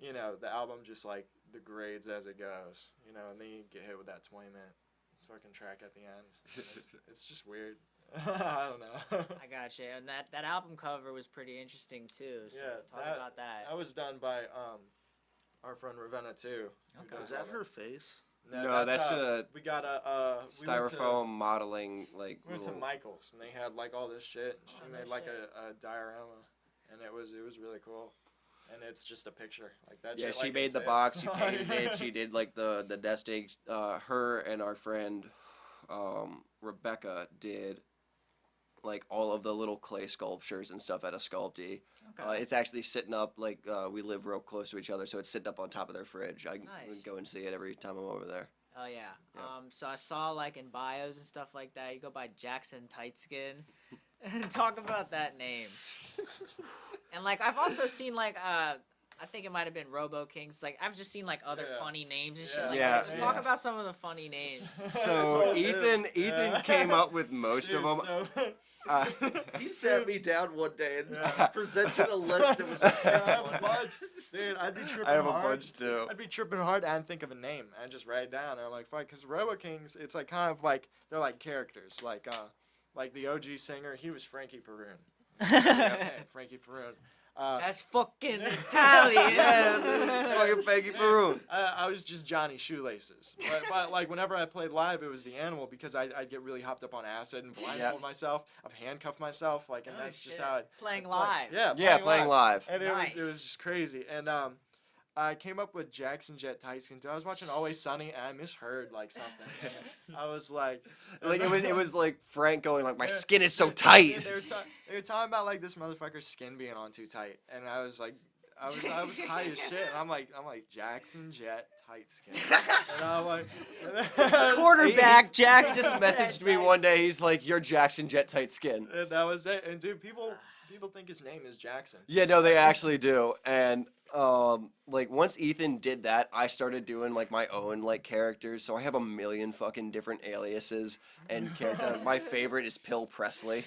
you know, the album just like degrades as it goes, you know, and then you get hit with that 20-minute fucking track at the end. It's just weird. I don't know. I got you. And that album cover was pretty interesting too. So Yeah, talk about that. That was done by our friend Ravenna too. Okay. Is that her face? No, that's a we got a styrofoam modeling like. We went to little- Michael's and they had like all this shit. And she Oh, made no like shit. a diorama, and it was really cool. And it's just a picture like that. Yeah, shit, she like, made the exists. box. She painted it. She did like the nesting. Her and our friend Rebecca did like all of the little clay sculptures and stuff at a Sculpty. Okay. It's actually sitting up like we live real close to each other, so it's sitting up on top of their fridge. I Nice. go and see it every time I'm over there. Oh yeah. Yeah. So I saw like in bios and stuff like that, you go by Jackson Tightskin. Talk about that name. And like I've also seen like I think it might have been Robo Kings. Like I've just seen like other Yeah. funny names and shit Yeah. like Yeah, that. Just talk yeah. about some of the funny names. So Ethan came up with most of them. He sat me down one day and Yeah. presented a list. It was like, I have a bunch. Dude, I'd be tripping I have a hard. bunch too. I'd be tripping hard and think of a name and just write it down. And I'm like, fuck, because Robo Kings, it's like kind of like they're like characters. Like the OG singer, he was Frankie Perun. Yeah, Frankie Perun. That's fucking Italian. Yeah, fucking Frankie Perun. I was just Johnny Shoelaces. But like whenever I played live, it was the animal because I'd get really hopped up on acid and blindfold myself. I've handcuffed myself, like, and Holy that's just shit. how it. Playing like, live. Yeah, Playing live. And Nice. it was just crazy. And I came up with Jackson Jet Tyson too. I was watching Always Sunny and I misheard like something. And I was like, It was like Frank going like, my Yeah. skin is so Yeah, tight. they were talking about like this motherfucker's skin being on too tight, and I was like, I was high as shit, and I'm like Jackson Jet tight skin, and I'm like, Quarterback Jackson Just messaged me one day. He's like, "You're Jackson Jet tight skin." and that was it. And dude, people think his name is Jackson. Yeah, no, they actually do. And like once Ethan did that, I started doing like my own like characters. So I have a million fucking different aliases and characters. My favorite is Pill Presley.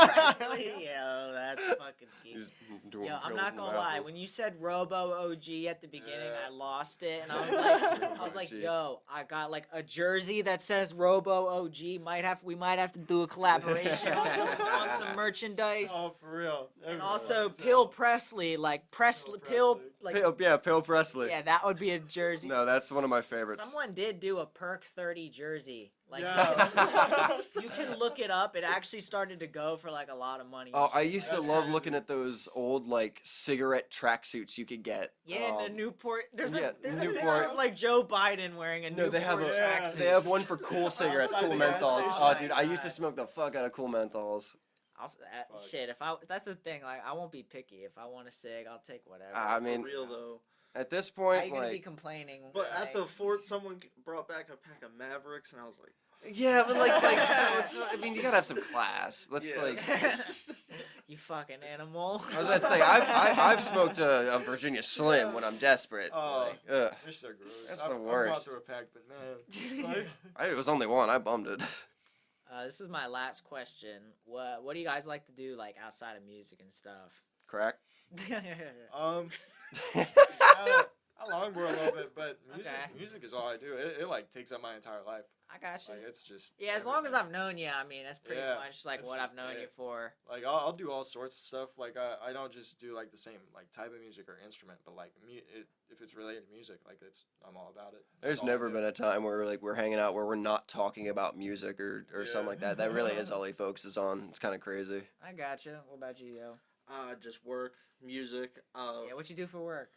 Yo, that's fucking cute. He's doing Yo, I'm pills not in the gonna lie. bathroom. When you said Robo OG at the beginning, Yeah. I lost it, and I was like, OG. yo, I got like a jersey that says Robo OG. We might have to do a collaboration on some merchandise. Oh, for real. And also Pill Presley, like Pill, like Pill Presley. yeah, that would be a jersey. No, that's one of my favorites. Someone did do a Perk 30 jersey. Like Yeah. you can look it up. It actually started to go for like a lot of money. Oh, I used to That's love crazy. looking at those old like cigarette tracksuits you could get. Yeah, the Newport. There's yeah, a picture Newport. of like Joe Biden wearing a No, Newport they have tracksuit. they have one for cool cigarettes, Outside cool the gas menthols. station. Oh, dude, I used to smoke the fuck out of cool menthols. Fuck. Shit, that's the thing. Like, I won't be picky. If I want a cig, I'll take whatever. I for mean, real though. at this How are point, you gonna be like, complaining? But at like- the fort, someone brought back a pack of Mavericks, and I was like, yeah, but like, I mean, you gotta have some class. That's Yeah. like, you fucking animal. I was about to say, I've smoked a Virginia Slim when I'm desperate. Oh. Like, ugh. They're so gross. That's I've the gone worst. through a pack, but man, It was only one. I bummed it. This is my last question. What do you guys like to do like outside of music and stuff? Crack. I longboard a little bit, but Okay. music is all I do. It like takes up my entire life. I got you. Like it's just Yeah, as long as everything. I've known you, I mean, that's pretty Yeah, much like that's what just I've known it. you for. Like I'll do all sorts of stuff. Like I don't just do like the same like type of music or instrument, but like if it's related to music, like I'm all about it. There's That's all I never do. been a time where like we're hanging out where we're not talking about music or something Yeah. like that. That really is all he focuses on. It's kind of crazy. I got you. What about you, yo? just work, music. Yeah, what you do for work?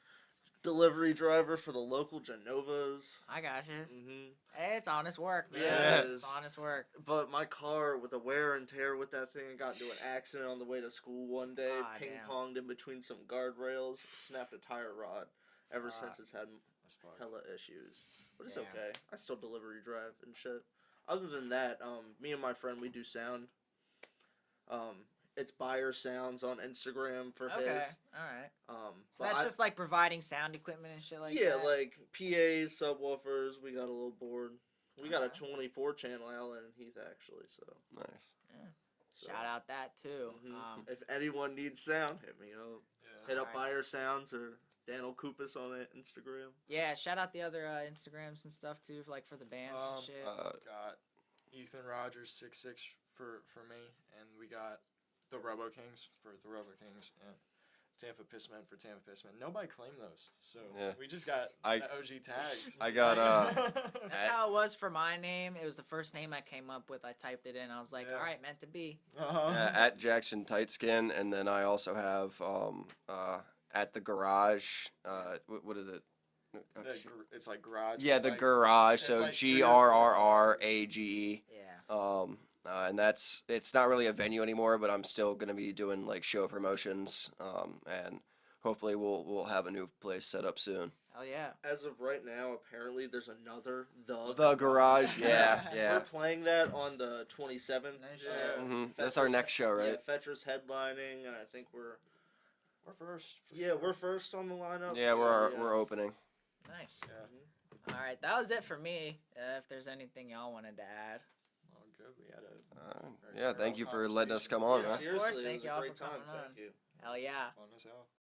delivery driver for the local Genovas. I got you. Mm-hmm. Hey, it's honest work, man. Yeah, it It's is. honest work. But my car, with a wear and tear with that thing, I got into an accident on the way to school one day. Ah, damn. Ping-ponged in between some guardrails, snapped a tire rod. Ever since it's had hella issues. But it's Damn. okay. I still delivery drive and shit. Other than that, me and my friend, we do sound. It's Buyer Sounds on Instagram for Okay, his. alright. So but that's just like providing sound equipment and shit like yeah, that? like PAs, subwoofers. We got a little board. We got a Alright. 24 channel Allen and Heath actually. So Nice. so, Shout out that too. mhm. If anyone needs sound, hit me up. Hit up Alright. Buyer Sounds or Daniel Kupis on Instagram. Yeah, shout out the other Instagrams and stuff too, for the bands and shit. Got Ethan Rogers 66 for me, and we got the Robo Kings for the Robo Kings, and Tampa Pissmen for Tampa Pissmen. Nobody claimed those, so we just got the OG tags. I got That's how it was for my name. It was the first name I came up with. I typed it in. I was like, all right, meant to be. at Jackson Tightskin, and then I also have at the garage. What is it? It's like garage. Yeah, the like, garage. So like GRRRAGE. Yeah. And it's not really a venue anymore, but I'm still gonna be doing like show promotions. And hopefully we'll have a new place set up soon. Hell yeah. As of right now, apparently there's another The garage. Yeah, yeah. We're playing that on the 27th. Nice. That's our next show, right? Yeah, Fetra's headlining, and I think we're first. we're first on the lineup. Yeah, so, we're opening. Nice. Yeah. All right, that was it for me. If there's anything y'all wanted to add. Well, good. We had a Yeah, thank you for letting us come on, Yeah, man. seriously, Thank it was y'all a great for time. coming on. Thank you. Hell yeah. fun as hell.